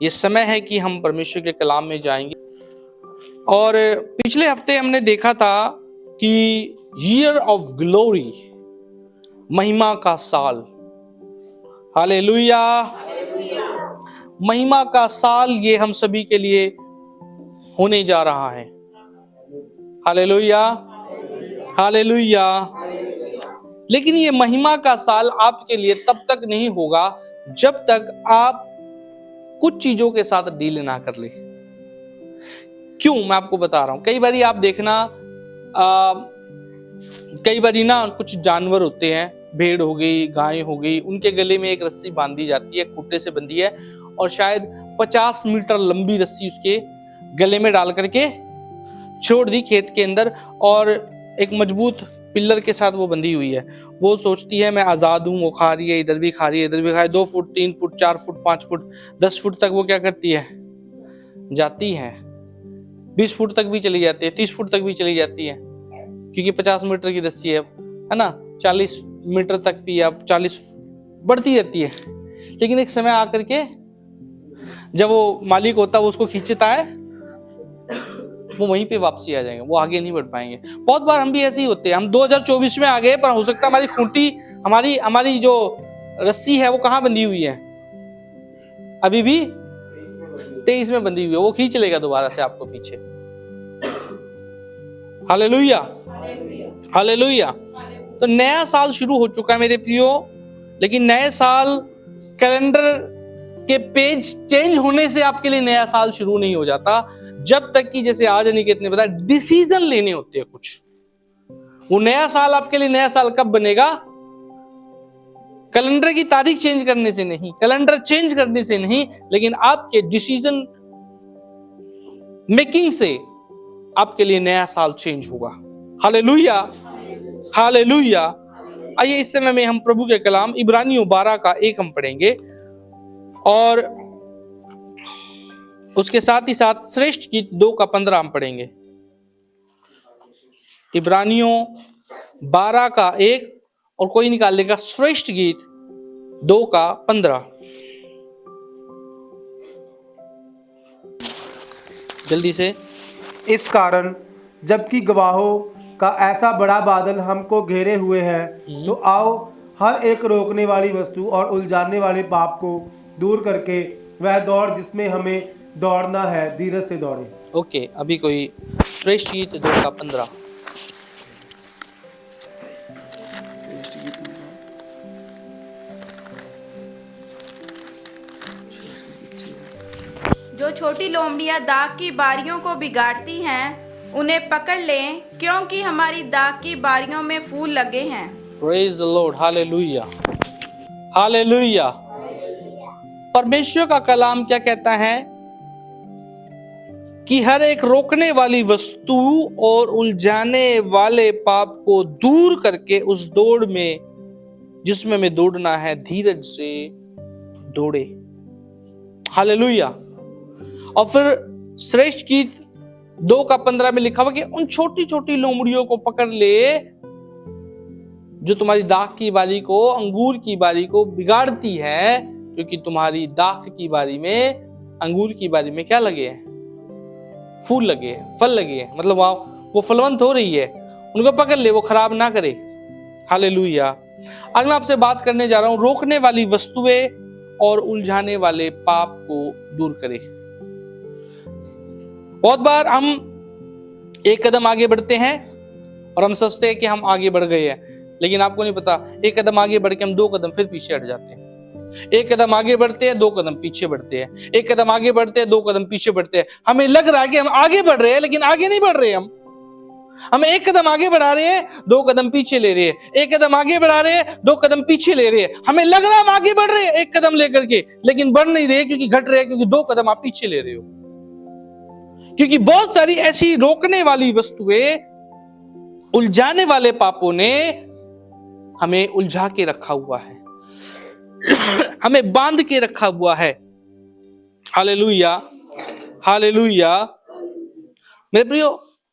ये समय है कि हम परमेश्वर के कलाम में जाएंगे। और पिछले हफ्ते हमने देखा था कि ईयर ऑफ ग्लोरी, महिमा का साल, हालेलुया, महिमा का साल, ये हम सभी के लिए होने जा रहा है। Hallelujah, hallelujah. लेकिन ये महिमा का साल आपके लिए तब तक नहीं होगा जब तक आप कुछ चीजों के साथ डील ना कर ले। क्यों, मैं आपको बता रहा हूं। कई बारी आप देखना, कई बारी ना कुछ जानवर होते हैं, भेड़ हो गई, गाय हो गई, उनके गले में एक रस्सी बांधी जाती है, खूंटे से बंधी है, और शायद 50 मीटर लंबी रस्सी उसके गले में डाल करके छोड़ दी खेत के अंदर, और एक मजबूत पिल्लर के साथ वो बंधी हुई है। वो सोचती है मैं आजाद हूं, वो खा रही है, इधर भी खा रही है, इधर भी खा रही है। 2 foot, 3 foot, 4 foot, 5 foot, 10 foot तक वो क्या करती है, जाती है। 20 फुट तक भी चली जाती है, 30 फुट तक भी चली जाती है, क्योंकि 50 मीटर की रस्सी है ना। 40 मीटर तक भी, अब 40 बढ़ती रहती है। लेकिन एक समय आकर के जब वो मालिक होता है, वो उसको खींचता है, वो वहीं पे वापसी आ जाएंगे, वो आगे नहीं बढ़ पाएंगे। बहुत बार हम भी ऐसे ही होते हैं। हम 2024 में आ गए, पर हो सकता है हमारी खूंटी, हमारी जो रस्सी है वो कहाँ बंधी हुई है, अभी भी 23 में बंधी हुई है। वो खींच लेगा दोबारा से आपको पीछे। Hallelujah, hallelujah. तो नया साल शुरू हो चुका है मेरे प्रियो, लेकिन नए साल कैलेंडर के पेज चेंज होने से आपके लिए नया साल शुरू नहीं हो जाता, जब तक कि, जैसे आज अनिकेत ने बताया, डिसीजन लेने होते हैं कुछ। वो नया साल आपके लिए नया साल कब बनेगा? कैलेंडर की तारीख चेंज करने से नहीं, कैलेंडर चेंज करने से नहीं, लेकिन आपके डिसीजन मेकिंग से आपके लिए नया साल चेंज होगा। Hallelujah, hallelujah. आइए इस समय में हम प्रभु के कलाम इब्रानियों 12 का 1 हम पढ़ेंगे, और उसके साथ ही साथ श्रेष्ठ गीत 2 का 15 हम पढ़ेंगे। इब्रानियों 12 का 1, और कोई निकाल लेगा श्रेष्ठ गीत 2 का 15। जल्दी से। इस कारण जबकि गवाहों का ऐसा बड़ा बादल हमको घेरे हुए है, तो आओ हर एक रोकने वाली वस्तु और उलझाने वाले पाप को दूर करके वह दौड़ जिसमें हमें दौड़ना है, धीरज से दौड़े। ओके, अभी कोई श्रेष्ठ गीत 2 का 15। जो छोटी लोमड़ियां दाग की बारियों को बिगाड़ती हैं, उन्हें पकड़ लें, क्योंकि हमारी दाग की बारियों में फूल लगे हैं। Praise the Lord, hallelujah, hallelujah. परमेश्वर का कलाम क्या कहता है कि हर एक रोकने वाली वस्तु और उलझाने वाले पाप को दूर करके उस दौड़ में जिसमें हमें दौड़ना है, धीरज से दौड़े। हालेलुया। और फिर श्रेष्ठ गीत 2 का 15 में लिखा हुआ कि उन छोटी छोटी लोमड़ियों को पकड़ ले जो तुम्हारी दाख की बारी को, अंगूर की बारी को बिगाड़ती है, क्योंकि तुम्हारी दाख की बारी में, अंगूर की बारी में क्या लगे हैं? फूल लगे हैं, फल लगे हैं। मतलब वो फलवंत हो रही है, उनको पकड़ ले, वो खराब ना करे। हालेलुया। आज मैं आपसे बात करने जा रहा हूं, रोकने वाली वस्तुएं और उलझाने वाले पाप को दूर करे। बहुत बार हम एक कदम आगे बढ़ते हैं और हम सोचते हैं कि हम आगे बढ़ गए हैं, लेकिन आपको नहीं पता, एक कदम आगे बढ़ के हम 2 कदम फिर पीछे हट जाते हैं। एक कदम आगे बढ़ते हैं, 2 कदम पीछे बढ़ते हैं, एक कदम आगे बढ़ते हैं, 2 कदम पीछे बढ़ते हैं। हमें लग रहा है कि हम आगे बढ़ रहे हैं, लेकिन आगे नहीं बढ़ रहे। हम एक कदम आगे बढ़ा रहे हैं, 2 कदम पीछे ले रहे हैं, एक कदम आगे बढ़ा रहे हैं, 2 कदम पीछे ले रहे हैं। हमें लग रहा है हम आगे बढ़ रहे हैं एक कदम लेकर के, लेकिन बढ़ नहीं रहे, क्योंकि घट रहे हैं, क्योंकि 2 कदम आप पीछे ले रहे हो। क्योंकि बहुत सारी ऐसी रोकने वाली वस्तुएं, उलझाने वाले पापों ने हमें उलझा के रखा हुआ है, हमें बांध के रखा हुआ है। Hallelujah, hallelujah. मेरे प्रियो,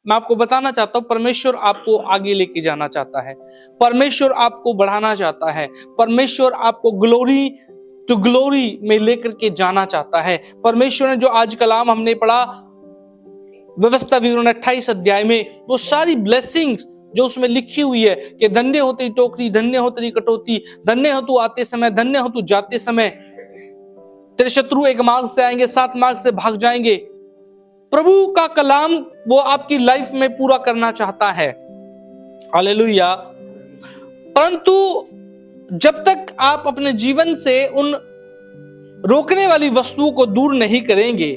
मैं आपको बताना चाहता हूं, परमेश्वर आपको आगे लेके जाना चाहता है, परमेश्वर आपको बढ़ाना चाहता है, परमेश्वर आपको ग्लोरी टू ग्लोरी में लेकर के जाना चाहता है। परमेश्वर ने जो आज कलाम हमने पढ़ा व्यवस्था विवरण 28 अध्याय में, वो सारी ब्लेसिंग्स जो उसमें लिखी हुई है कि धन्य हो तेरी टोकरी, धन्य हो तेरी कटौती, धन्य हो तू आते समय, धन्य हो तू जाते समय, तेरे शत्रु एक मार्ग से आएंगे 7 मार्ग से भाग जाएंगे। प्रभु का कलाम वो आपकी लाइफ में पूरा करना चाहता है। हालेलुया। परंतु जब तक आप अपने जीवन से उन रोकने वाली वस्तुओं को दूर नहीं करेंगे,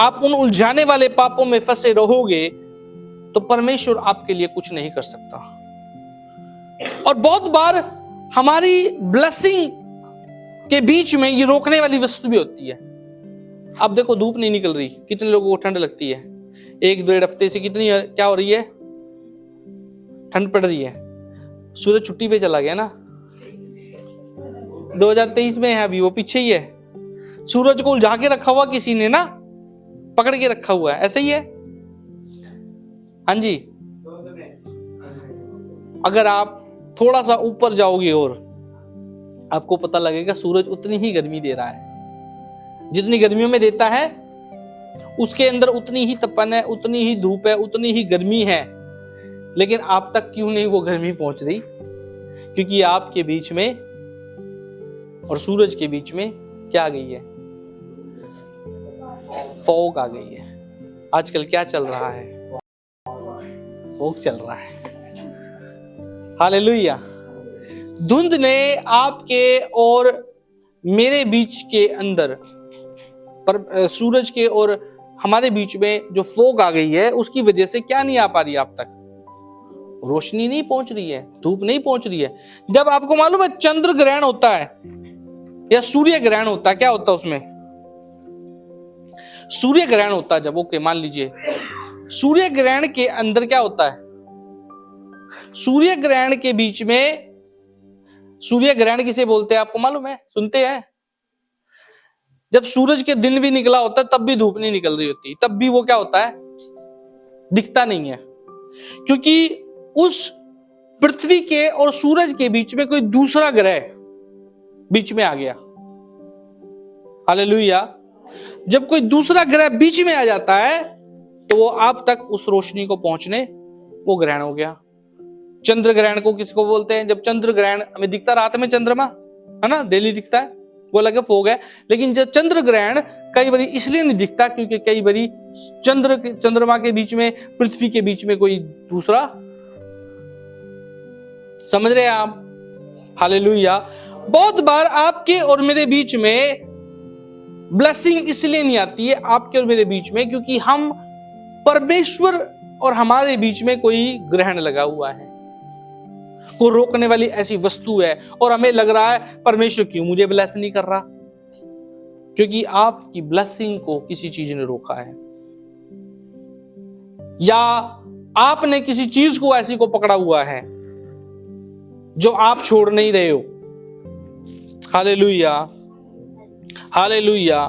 आप उन उलझाने वाले पापों में फंसे रहोगे, तो परमेश्वर आपके लिए कुछ नहीं कर सकता। और बहुत बार हमारी ब्लेसिंग के बीच में ये रोकने वाली वस्तु भी होती है। अब देखो धूप नहीं निकल रही, कितने लोगों को ठंड लगती है। 1-1.5 हफ्ते से कितनी क्या हो रही है, ठंड पड़ रही है। सूरज छुट्टी पे चला गया ना, 2023 में है अभी, वो पीछे ही है। सूरज को उलझा के रखा हुआ किसी ने ना, पकड़ के रखा हुआ है, ऐसे ही है। हाँ जी, अगर आप थोड़ा सा ऊपर जाओगे और आपको पता लगेगा सूरज उतनी ही गर्मी दे रहा है जितनी गर्मियों में देता है। उसके अंदर उतनी ही तपन है, उतनी ही धूप है, उतनी ही गर्मी है, लेकिन आप तक क्यों नहीं वो गर्मी पहुंच रही? क्योंकि आपके बीच में और सूरज के बीच में क्या आ गई है? फॉग आ गई है। आजकल क्या चल रहा है? फॉग चल रहा है। हालेलुया। धुंध ने आपके और मेरे बीच के अंदर, पर सूरज के और हमारे बीच में जो फॉग आ गई है, उसकी वजह से क्या नहीं आ पा रही आप तक? रोशनी नहीं पहुंच रही है, धूप नहीं पहुंच रही है। जब आपको मालूम है चंद्र ग्रहण होता है या सूर्य ग्रहण होता है, क्या होता है उसमें? सूर्य ग्रहण होता है जब, ओके मान लीजिए सूर्य ग्रहण के अंदर क्या होता है? सूर्य ग्रहण के बीच में, सूर्य ग्रहण किसे बोलते हैं आपको मालूम है? सुनते हैं? जब सूरज के दिन भी निकला होता है तब भी धूप नहीं निकल रही होती, तब भी वो क्या होता है? दिखता नहीं है, क्योंकि उस पृथ्वी के और सूरज के बीच में कोई दूसरा ग्रह बीच में आ गया। हालेलुया। जब कोई दूसरा ग्रह बीच में आ जाता है तो वो आप तक उस रोशनी को पहुंचने, वो ग्रहण हो गया। चंद्र ग्रहण को किसको बोलते हैं? जब चंद्र ग्रहण हमें दिखता रात में, चंद्रमा है ना, डेली दिखता है, वो लगे फोग है। लेकिन जब चंद्र ग्रहण कई बार इसलिए नहीं दिखता क्योंकि कई बार चंद्रमा के बीच में, पृथ्वी के बीच में कोई दूसरा, समझ रहे हैं आप? हालेलुया। बहुत बार आपके और मेरे बीच में ब्लेसिंग इसलिए नहीं आती है आपके और मेरे बीच में, क्योंकि हम परमेश्वर और हमारे बीच में कोई ग्रहण लगा हुआ है, कोई रोकने वाली ऐसी वस्तु है, और हमें लग रहा है परमेश्वर क्यों मुझे ब्लेस नहीं कर रहा? क्योंकि आपकी ब्लेसिंग को किसी चीज ने रोका है, या आपने किसी चीज को ऐसी को पकड़ा हुआ है जो आप छोड़ नहीं रहे हो। Hallelujah, hallelujah.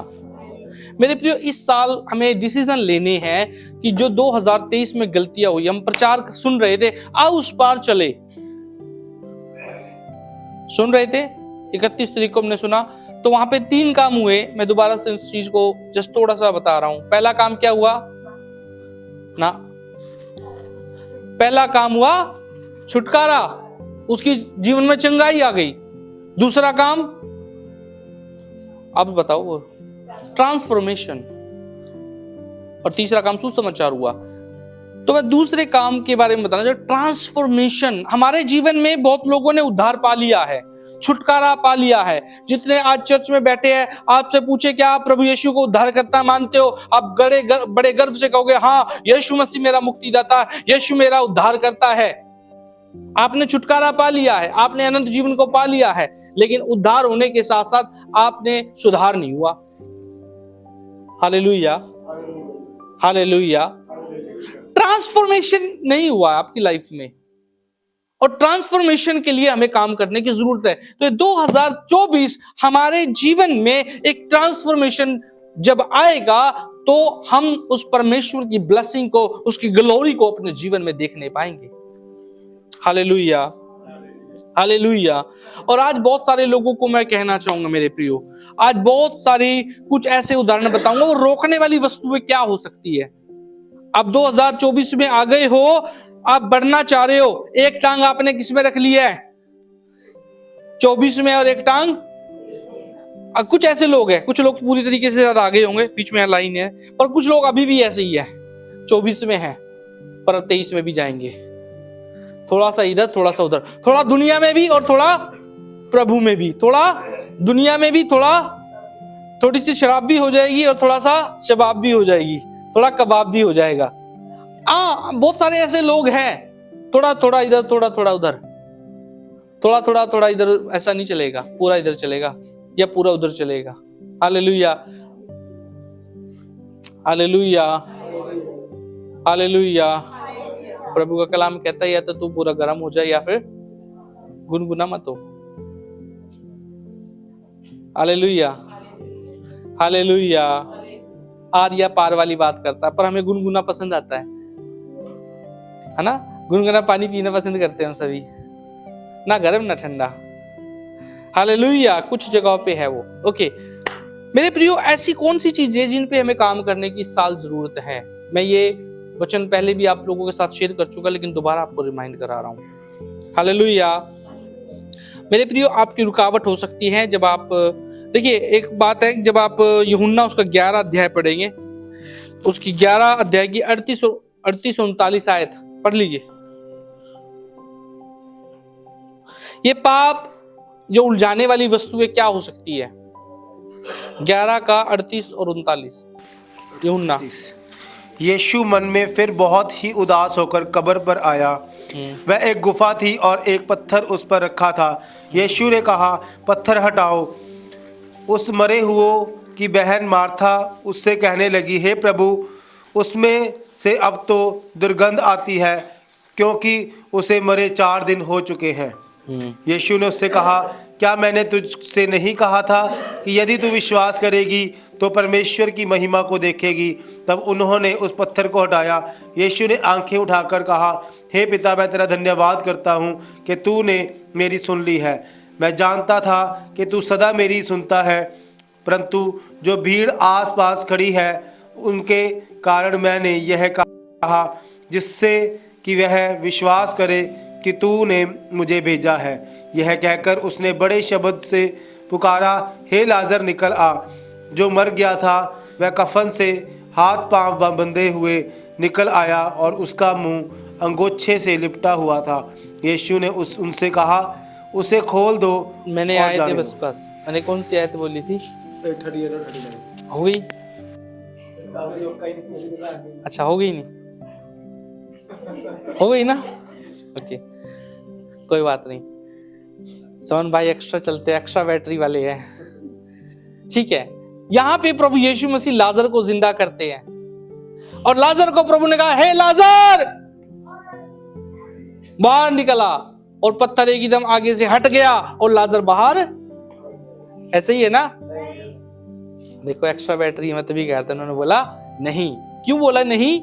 मेरे प्रियो, इस साल हमें डिसीजन लेने हैं कि जो 2023 में गलतियां हुई, हम प्रचार सुन रहे थे, आओ उस पार चले, सुन रहे थे, 31 तारीख को हमने सुना, तो वहां पे 3 काम हुए। मैं दोबारा से उस चीज को जस्ट थोड़ा सा बता रहा हूं। पहला काम क्या हुआ ना? पहला काम हुआ छुटकारा, उसकी जीवन में चंगाई आ गई। दूसरा काम, आप बताओ, वो ट्रांसफॉर्मेशन। और तीसरा काम सुसमाचार हुआ। तो मैं दूसरे काम के बारे में बताना, जो ट्रांसफॉर्मेशन। हमारे जीवन में बहुत लोगों ने उद्धार पा लिया है, छुटकारा पा लिया है। जितने आज चर्च में बैठे हैं, आपसे पूछे क्या आप प्रभु यीशु को उद्धारकर्ता मानते हो? आप बड़े गर्व से कहोगे हाँ, यीशु मसीह मेरा मुक्तिदाता, यीशु मेरा उद्धारकर्ता है। आपने छुटकारा पा लिया है, आपने अनंत जीवन को पा लिया है, लेकिन उद्धार होने के साथ साथ आपने सुधार नहीं हुआ। Hallelujah, hallelujah. ट्रांसफॉर्मेशन नहीं हुआ आपकी लाइफ में, और ट्रांसफॉर्मेशन के लिए हमें काम करने की जरूरत है। तो 2024 हमारे जीवन में एक ट्रांसफॉर्मेशन जब आएगा तो हम उस परमेश्वर की ब्लेसिंग को, उसकी ग्लोरी को अपने जीवन में देखने पाएंगे। Hallelujah, hallelujah. और आज बहुत सारे लोगों को मैं कहना चाहूंगा मेरे प्रियो, आज बहुत सारी कुछ ऐसे उदाहरण बताऊंगा वो रोकने वाली वस्तुएं क्या हो सकती है। अब 2024 में आ गए हो, आप बढ़ना चाह रहे हो, एक टांग आपने किस में रख लिया है? 24 में, और एक टांग कुछ ऐसे लोग हैं, कुछ लोग पूरी तरीके से ज्यादा आगे होंगे, बीच में लाइन है, पर कुछ लोग अभी भी ऐसे ही है, 24 में है पर 23 में भी जाएंगे, थोड़ा सा इधर थोड़ा सा उधर, थोड़ा दुनिया में भी और थोड़ा प्रभु में भी, थोड़ा दुनिया में भी, थोड़ी सी शराब भी हो जाएगी और थोड़ा सा शबाब भी हो जाएगी, थोड़ा कबाब भी हो जाएगा। बहुत सारे ऐसे लोग हैं, थोड़ा थोड़ा इधर थोड़ा थोड़ा उधर, थोड़ा थोड़ा थोड़ा इधर, ऐसा नहीं चलेगा, पूरा इधर चलेगा या पूरा उधर चलेगा। Hallelujah, hallelujah, hallelujah. प्रभु का कलाम कहता है या तो तू पूरा गर्म हो जाए या फिर गुनगुना मत हो। Hallelujah, hallelujah. आर या पार वाली बात करता है, पर हमें गुनगुना पसंद आता है ना? गुनगुना पानी पीना पसंद करते हैं हम सभी, ना गर्म ना ठंडा। हालेलुया। कुछ जगहों पे है वो। ओके मेरे प्रियो, ऐसी कौन सी चीजें जिन पे हमें काम करने की इस साल जरूरत है? मैं ये वचन पहले भी आप लोगों के साथ शेयर कर चुका, लेकिन दोबारा आपको रिमाइंड करा रहा हूं। हालेलुया। मेरे प्रियो, आपकी रुकावट हो सकती है जब आप, देखिए एक बात है, जब आप यूहन्ना उसका 11 अध्याय पढ़ेंगे, उसकी 11 अध्याय की 38 39 आयत पढ़ लीजिए। ये पाप, जो उलझाने वाली वस्तुएं क्या हो सकती है? 11 का 38 और 39 यूहन्ना। यीशु मन में फिर बहुत ही उदास होकर कब्र पर आया। वह एक गुफा थी और एक पत्थर उस पर रखा था। यीशु ने कहा, पत्थर हटाओ। उस मरे हुओं की बहन मार्था उससे कहने लगी, हे प्रभु, उसमें से अब तो दुर्गंध आती है, क्योंकि उसे मरे 4 दिन हो चुके हैं। यीशु ने उससे कहा, क्या मैंने तुझसे नहीं कहा था कि यदि तू विश्वास करेगी तो परमेश्वर की महिमा को देखेगी? तब उन्होंने उस पत्थर को हटाया। यीशु ने आंखें उठाकर कहा, हे पिता, मैं तेरा धन्यवाद करता हूँ कि तूने मेरी सुन ली है। मैं जानता था कि तू सदा मेरी सुनता है, परंतु जो भीड़ आस पास खड़ी है उनके कारण मैंने यह कहा, जिससे कि वह विश्वास करे कि तूने मुझे भेजा है। यह कहकर उसने बड़े शब्द से पुकारा, हे लाजर निकल आ। जो मर गया था वह कफन से हाथ पांव बंधे हुए निकल आया और उसका मुंह अंगोछे से लिपटा हुआ था। यीशु ने उनसे कहा, उसे खोल दो। मैंने आए थे बस मैंने कौन सी आयत बोली थी? 39 हो गई? अच्छा, हो गई नहीं? हो गई ना? ओके, कोई बात नहीं। समन भाई एक्स्ट्रा चलते, एक्स्ट्रा बैटरी वाले हैं, ठीक है। यहां पे प्रभु यीशु मसीह लाजर को जिंदा करते हैं, और लाजर को प्रभु ने कहा, हे लाजर बाहर निकला, और पत्थर एकदम आगे से हट गया और लाजर बाहर। ऐसे ही है ना? देखो एक्स्ट्रा बैटरी मत भी कहते, उन्होंने बोला नहीं। क्यों बोला नहीं?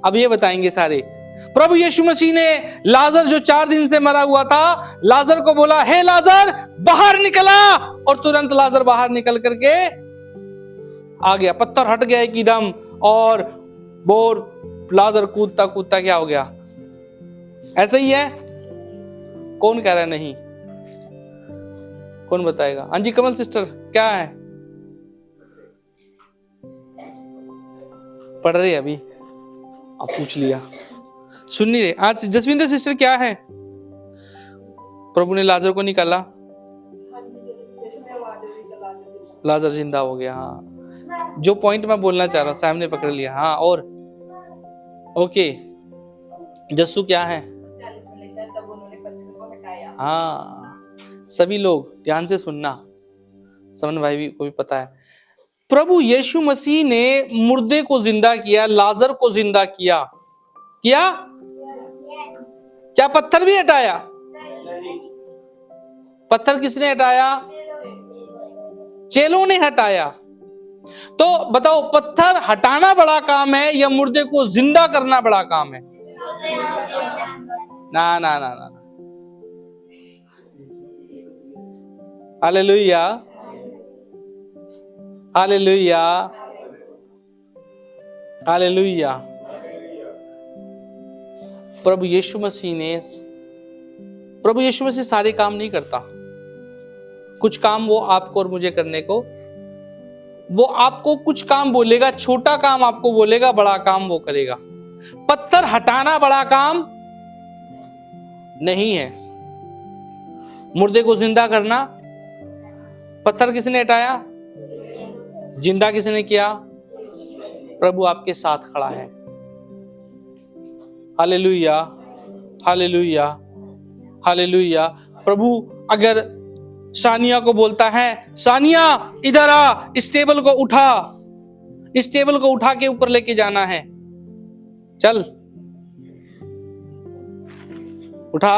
अब ये बताएंगे सारे। प्रभु यीशु मसीह ने लाजर जो 4 दिन से मरा हुआ था, लाजर को बोला, हे लाजर बाहर निकला, और तुरंत लाजर बाहर निकल करके आ गया। पत्थर हट गया एकदम, और बोर लाजर कूदता कूदता क्या हो गया? ऐसे ही है? कौन कह रहा है नहीं? कौन बताएगा? हाँ जी कमल सिस्टर, क्या है? पढ़ रही है अभी, अब पूछ लिया, सुन नहीं रहे। आज जसविंदर सिस्टर क्या है? प्रभु ने लाजर को निकाला, लाजर जिंदा हो गया। हाँ, जो पॉइंट मैं बोलना चाह रहा हूं सामने पकड़ लिया। हाँ, और ओके जस्सू क्या है? हाँ, सभी लोग ध्यान से सुनना, समन भाई भी को भी पता है। प्रभु यीशु मसीह ने मुर्दे को जिंदा किया, लाजर को जिंदा किया। क्या पत्थर भी हटाया? पत्थर किसने हटाया? चेलों ने हटाया। तो बताओ, पत्थर हटाना बड़ा काम है या मुर्दे को जिंदा करना बड़ा काम है? ना ना ना ना, हालेलुया, हालेलुया, हालेलुया। प्रभु यीशु मसीह सारे काम नहीं करता। कुछ काम वो आपको और मुझे करने को, वो आपको कुछ काम बोलेगा, छोटा काम आपको बोलेगा, बड़ा काम वो करेगा। पत्थर हटाना बड़ा काम नहीं है। मुर्दे को जिंदा करना, पत्थर किसने हटाया? जिंदा किसने किया? प्रभु आपके साथ खड़ा है। Hallelujah, hallelujah, hallelujah. प्रभु अगर सानिया को बोलता है, सानिया इधर आ, इस टेबल को उठा, इस टेबल को उठा के ऊपर लेके जाना है, चल उठा।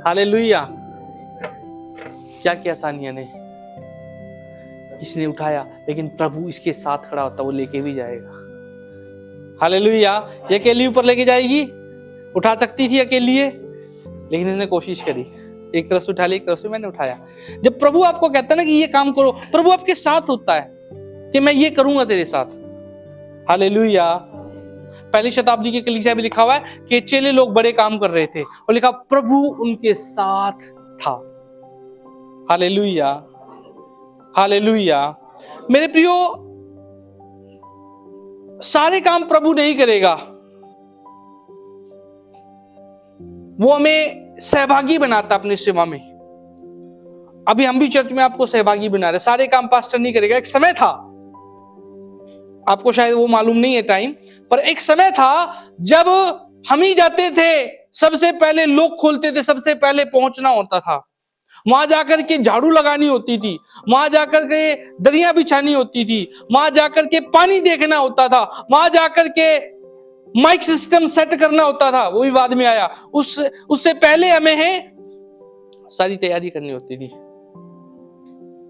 हालेलुया। क्या किया सानिया ने? इसने उठाया, लेकिन प्रभु इसके साथ खड़ा होता, वो लेके भी जाएगा। हालेलुया। ये अकेली ऊपर लेके जाएगी? उठा सकती थी अकेली, लेकिन इसने कोशिश करी। एक तरफ से उठा ली, एक तरफ से मैंने उठाया। जब प्रभु आपको कहता है ना कि ये काम करो, प्रभु आपके साथ होता है कि मैं ये करूंगा तेरे साथ। हालेलुया। पहली शताब्दी की कलीसिया में लिखा हुआ है कि चेले लोग बड़े काम कर रहे थे और लिखा प्रभु उनके साथ था। Hallelujah, hallelujah. मेरे प्रियो, सारे काम प्रभु नहीं करेगा, वो हमें सहभागी बनाता अपनी सेवा में। अभी हम भी चर्च में आपको सहभागी बना रहे। सारे काम पास्टर नहीं करेगा। एक समय था, आपको शायद वो मालूम नहीं है टाइम, पर एक समय था जब हम ही जाते थे, सबसे पहले लोग खोलते थे, सबसे पहले पहुंचना होता था। वहां जाकर के झाड़ू लगानी होती थी, वहां जाकर के दरिया बिछानी होती थी, वहां जाकर के पानी देखना होता था, वहां जाकर के माइक सिस्टम सेट करना होता था। वो भी बाद में आया। उससे पहले हमें है सारी तैयारी करनी होती थी।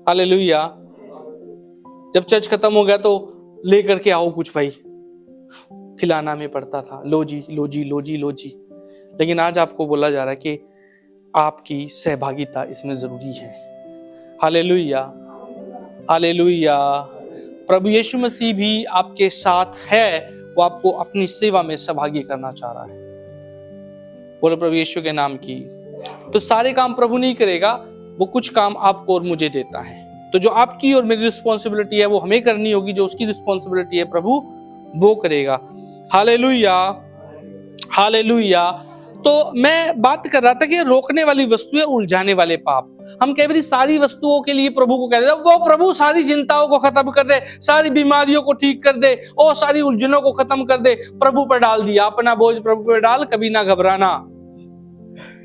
हालेलुया। जब चर्च खत्म हो गया तो लेकर के आओ कुछ भाई, खिलाना में पड़ता था। लो जी, लो जी, लो जी, लो जी। लेकिन आज आपको बोला जा रहा है कि आपकी सहभागिता इसमें जरूरी है। Hallelujah, hallelujah. प्रभु यीशु मसीह भी आपके साथ है, वो आपको अपनी सेवा में सहभागी करना चाह रहा है। बोलो प्रभु यीशु के नाम की। तो सारे काम प्रभु नहीं करेगा, वो कुछ काम आपको और मुझे देता है। तो जो आपकी और मेरी रिस्पॉन्सिबिलिटी है वो हमें करनी होगी, जो उसकी रिस्पॉन्सिबिलिटी है प्रभु वो करेगा। Hallelujah, hallelujah. तो मैं बात कर रहा था कि रोकने वाली वस्तु है उलझाने वाले पाप। हम कई बार सारी वस्तुओं के लिए प्रभु को कहते हैं, वो प्रभु सारी चिंताओं को खत्म कर दे, सारी बीमारियों को ठीक कर दे और सारी उलझनों को खत्म कर दे। प्रभु पर डाल दिया, अपना बोझ प्रभु पर डाल, कभी ना घबराना।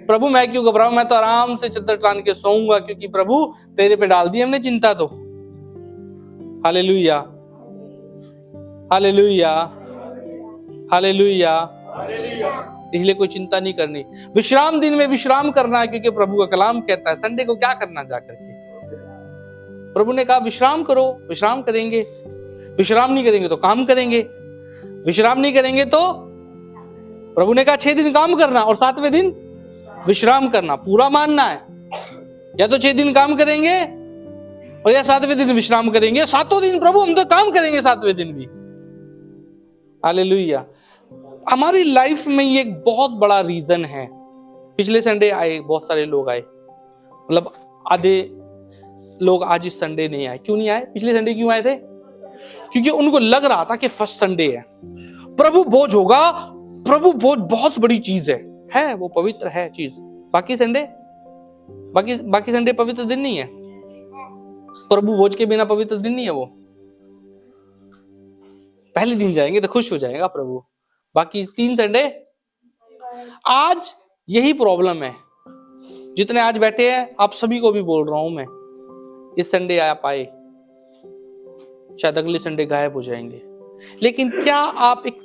प्रभु मैं क्यों घबराऊं, मैं तो आराम से चद्दर टान के सोऊंगा, क्योंकि प्रभु तेरे पे डाल दी हमने चिंता तो। Hallelujah, hallelujah, hallelujah. इसलिए कोई चिंता नहीं करनी। विश्राम दिन में विश्राम करना है, क्योंकि प्रभु का कलाम कहता है संडे को क्या करना जाकर के। प्रभु ने कहा विश्राम करो, विश्राम करेंगे। विश्राम नहीं करेंगे तो काम करेंगे, विश्राम नहीं करेंगे तो प्रभु ने कहा 6 दिन काम करना और 7वें दिन विश्राम करना। पूरा मानना है, या तो 6 दिन काम करेंगे और या 7वें दिन विश्राम करेंगे। 7 दिन प्रभु हम तो काम करेंगे, 7वें दिन भी। हालेलुया। हमारी लाइफ में ये एक बहुत बड़ा रीजन है। पिछले संडे आए, बहुत सारे लोग आए, मतलब आधे लोग आज इस संडे नहीं आए। क्यों नहीं आए? पिछले संडे क्यों आए थे? क्योंकि उनको लग रहा था कि फर्स्ट संडे है, प्रभु भोज होगा, प्रभु भोज बहुत बड़ी चीज है, वो पवित्र है चीज। बाकी संडे, बाकी संडे पवित्र दिन नहीं है। प्रभु भोज के बिना पवित्र दिन नहीं है वो। पहले दिन जाएंगे तो खुश हो जाएगा प्रभु, बाकी 3 संडे। आज यही प्रॉब्लम है। जितने आज बैठे हैं आप सभी को भी बोल रहा हूं मैं, इस संडे आप आए, शायद अगले संडे गायब हो जाएंगे। लेकिन क्या आप एक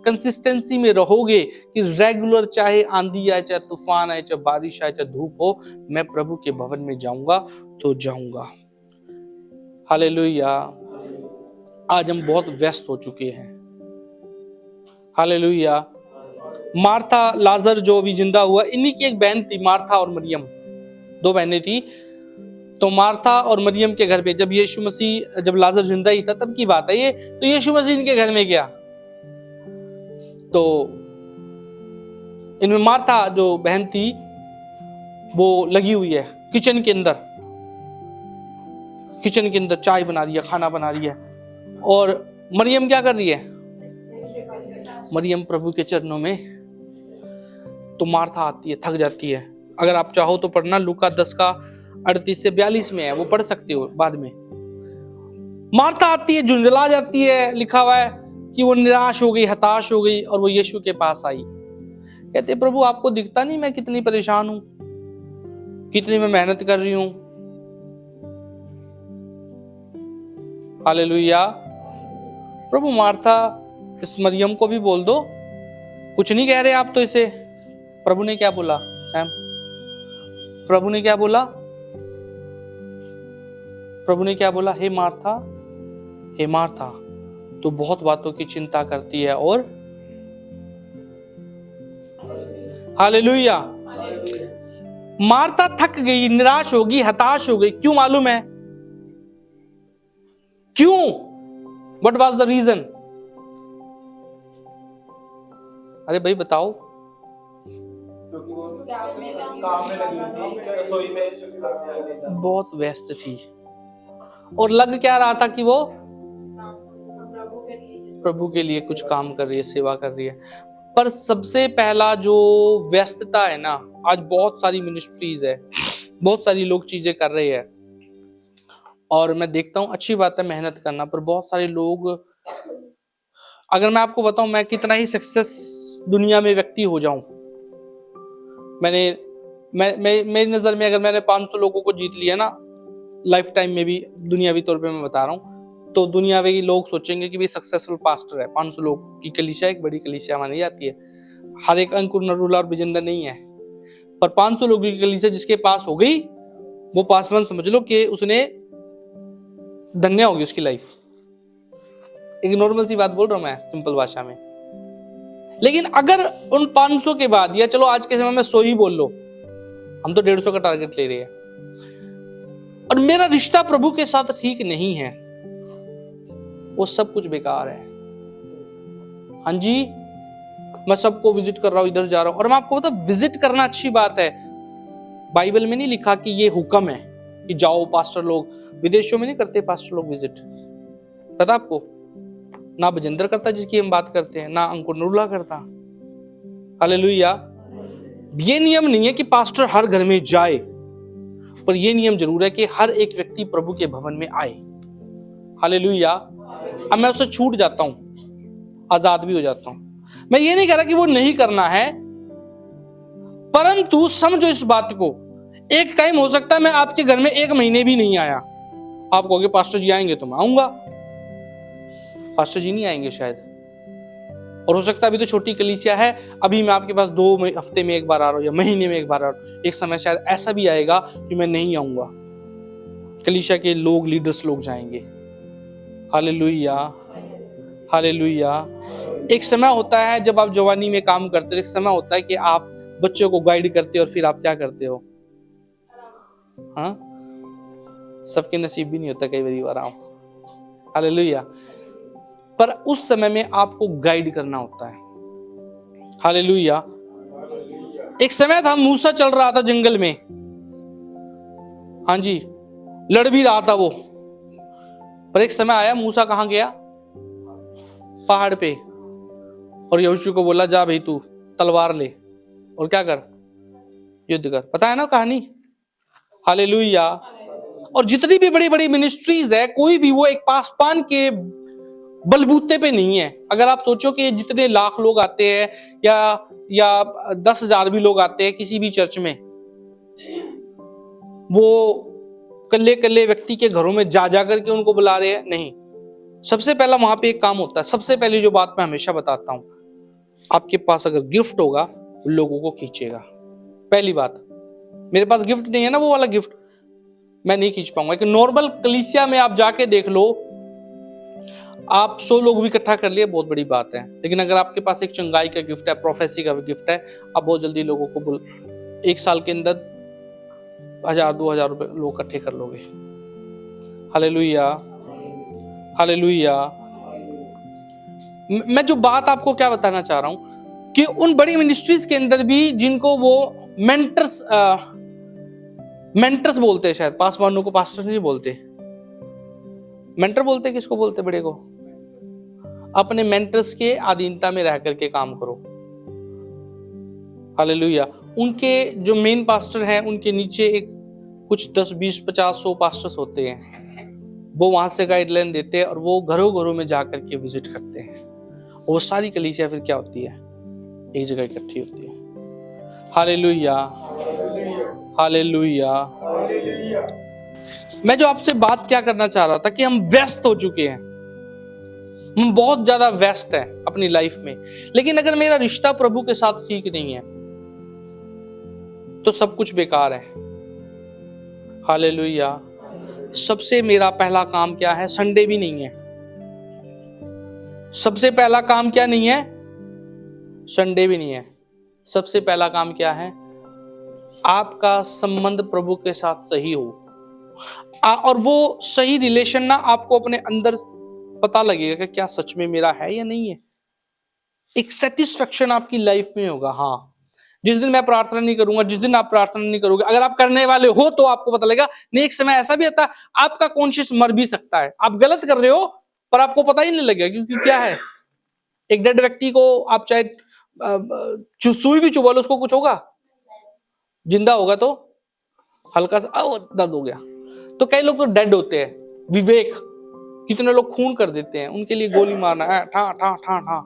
कंसिस्टेंसी में रहोगे कि रेगुलर, चाहे आंधी आए, चाहे तूफान आए, चाहे बारिश आए, चाहे धूप हो, मैं प्रभु के भवन में जाऊंगा तो जाऊंगा। हालेलुया। आज हम बहुत व्यस्त हो चुके हैं। हालेलुया। मार्था लाजर जो अभी जिंदा हुआ, इन्हीं की एक बहन थी, मार्था और मरियम, 2 बहनें थी। तो मार्था और मरियम के घर पे जब यीशु मसीह, जब लाजर जिंदा ही था तब की बात है ये, तो यीशु मसीह इनके घर में गया। तो इनमें मार्था जो बहन थी वो लगी हुई है किचन के अंदर चाय बना रही है, खाना बना रही है। और मरियम क्या कर रही है? मरियम प्रभु के चरणों में। तो मार्था आती है, थक जाती है। अगर आप चाहो तो पढ़ना, लूका 10 का 38 से 42 में है, वो पढ़ सकते हो बाद में। मार्था आती है, झुंझला जाती है, लिखा हुआ है कि वो निराश हो गई, हताश हो गई, और वो यीशु के पास आई। कहते प्रभु आपको दिखता नहीं मैं कितनी परेशान हूं, कितनी मैं मेहनत कर रही हूं। हालेलुया। प्रभु मार्था इस मरियम को भी बोल दो, कुछ नहीं कह रहे आप तो इसे। प्रभु ने क्या बोला? सैम, प्रभु ने क्या बोला? प्रभु ने क्या बोला? हे मार्था, हे मार्था, तू बहुत बातों की चिंता करती है और हालेलुया। मार्था थक गई, निराश हो गई, हताश हो गई। क्यों मालूम है? क्यों? What was the reason? अरे भाई बताओ। क्योंकि वो काम में लगी हुई थी, रसोई में बहुत व्यस्त थी, और लग क्या रहा था कि वो प्रभु के लिए कुछ काम कर रही है, सेवा कर रही है। पर सबसे पहला जो व्यस्तता है ना, आज बहुत सारी मिनिस्ट्रीज है, बहुत सारी लोग चीजें कर रहे हैं, और मैं देखता हूं अच्छी बात है मेहनत करना, पर बहुत सारे लोग, अगर मैं आपको बताऊं मैं कितना ही सक्सेस दुनिया में व्यक्ति हो जाऊं, मेरी नजर में अगर मैंने 500 लोगों को जीत लिया ना लाइफ टाइम में भी, दुनियावी तौर पे मैं बता रहा हूं, तो दुनियावी लोग सोचेंगे कि भाई सक्सेसफुल पास्टर है। 500 लोग की कलीसिया एक बड़ी कलीसिया मानी जाती है। हर एक अंकुर नरूला और बिजेंदर नहीं है, पर 500 लोगों की कलीसिया जिसके पास हो गई, वो पासवान समझ लो कि उसने धन्य होगी उसकी लाइफ। एक नॉर्मल सी बात बोल रहा हूं मैं, सिंपल भाषा में। लेकिन अगर उन 500 के बाद, या चलो आज के समय में 100 ही बोल लो, हम तो 150 का टारगेट ले रहे हैं, और मेरा रिश्ता प्रभु के साथ ठीक नहीं है, वो सब कुछ बेकार है। हाँ जी, मैं सबको विजिट कर रहा हूं, इधर जा रहा हूं, और मैं आपको बता, विजिट करना अच्छी बात है। बाइबल में नहीं लिखा कि ये हुक्म है कि जाओ। पास्टर लोग विदेशों में नहीं करते पास्टर लोग विजिट, पता आपको? ना बजेंद्र करता जिसकी हम बात करते हैं, ना अंकुर नरूला करता। हालेलुया। ये नियम नहीं है कि पास्टर हर घर में जाए, पर यह नियम जरूर है कि हर एक व्यक्ति प्रभु के भवन में आए। हालेलुया। अब मैं उससे छूट जाता हूं, आजाद भी हो जाता हूं। मैं ये नहीं कह रहा कि वो नहीं करना है, परंतु समझो इस बात को, एक टाइम हो सकता है मैं आपके घर में 1 महीने भी नहीं आया, आप कहोगे पास्टर जी आएंगे तो मैं आऊंगा, पास्टर जी नहीं आएंगे शायद। और हो सकता है अभी तो छोटी कलीसिया है, अभी मैं आपके पास 2 हफ्ते में 1 बार आ रहा हूं, या महीने में 1 बार आ रहा हूं। एक समय शायद ऐसा भी आएगा कि मैं नहीं आऊंगा, कलीसिया के लोग, लीडर्स लोग जाएंगे। Hallelujah, hallelujah. एक समय होता है जब आप जवानी में काम करते हो, एक समय होता है कि आप बच्चों को गाइड करते हो, और फिर आप क्या करते हो? हाँ, सबके नसीब भी नहीं होता कई बार आराम। हालेलुया। पर उस समय में आपको गाइड करना होता है। हालेलुया। एक समय था, मूसा चल रहा था जंगल में, हाँ जी, लड़ भी रहा था वो, पर एक समय आया, मूसा कहां गया? पहाड़ पे, और यहोशू को बोला जा भाई तू तलवार ले और क्या कर, युद्ध कर। पता है ना कहानी? हालेलुया। और जितनी भी बड़ी बड़ी मिनिस्ट्रीज है, कोई भी वो एक पासपान के बलबूते पे नहीं है। अगर आप सोचो कि जितने लाख लोग आते हैं, या 10,000 भी लोग आते हैं किसी भी चर्च में, वो कल्ले कल्ले व्यक्ति के घरों में जा करके उनको बुला रहे हैं? नहीं। सबसे पहला वहां पे एक काम होता है। सबसे पहली जो बात मैं हमेशा बताता हूं, आपके पास अगर गिफ्ट होगा, लोगों को खींचेगा। पहली बात, मेरे पास गिफ्ट नहीं है ना, वो वाला गिफ्ट मैं नहीं खींच पाऊंगा। कि नॉर्मल कलीसिया में आप जाके देख लो, आप 100 लोग भी इकट्ठा कर लिए बहुत बड़ी बात है, लेकिन अगर आपके पास एक चंगाई का गिफ्ट है, प्रोफेसी का गिफ्ट है, आप बहुत जल्दी लोगों को एक साल के अंदर 1000-2000 रुपए लोग इकट्ठे कर लोगे। Hallelujah, hallelujah. मैं जो बात आपको क्या बताना चाह रहा हूं कि उन बड़ी मिनिस्ट्रीज के अंदर भी जिनको वो मेंटर्स बोलते हैं, शायद पासवानों को पास्टर नहीं बोलते, मेंटर बोलते हैं, किसको बोलते बड़े को? अपने मेंटर्स के अधीनता में रह करके काम करो। हालेलुया। उनके जो मेन पास्टर हैं उनके नीचे एक कुछ 10, 20, 50, 100 पास्टर्स होते हैं, वो वहां से गाइडलाइन देते हैं और वो घरों घरों में जाकर के विजिट करते हैं। वो सारी कलीसिया फिर क्या होती है? एक जगह इकट्ठी होती है। Hallelujah, hallelujah. मैं जो आपसे बात क्या करना चाह रहा था कि हम व्यस्त हो चुके हैं, हम बहुत ज्यादा व्यस्त हैं अपनी लाइफ में, लेकिन अगर मेरा रिश्ता प्रभु के साथ ठीक नहीं है तो सब कुछ बेकार है। हालेलुया। सबसे मेरा पहला काम क्या है? संडे भी नहीं है। सबसे पहला काम क्या नहीं है? संडे भी नहीं है। सबसे पहला काम क्या है? आपका संबंध प्रभु के साथ सही हो, और वो सही रिलेशन ना आपको अपने अंदर पता लगेगा कि क्या सच में मेरा है या नहीं है। एक सेटिस्फेक्शन आपकी लाइफ में होगा। हाँ, जिस दिन मैं प्रार्थना नहीं करूंगा, जिस दिन आप प्रार्थना नहीं करोगे, अगर आप करने वाले हो तो आपको पता लगेगा। नहीं, एक समय ऐसा भी आता है आपका कॉन्शियस मर भी सकता है, आप गलत कर रहे हो पर आपको पता ही नहीं लगेगा, क्योंकि क्या है, एक डेड व्यक्ति को आप चाहे सुई भी चुभा लो, उसको कुछ होगा? जिंदा होगा तो हल्का सा दर्द हो गया। तो कई लोग तो डेड होते हैं। विवेक, कितने लोग खून कर देते हैं, उनके लिए गोली मारना है, ठा ठा ठा ठा,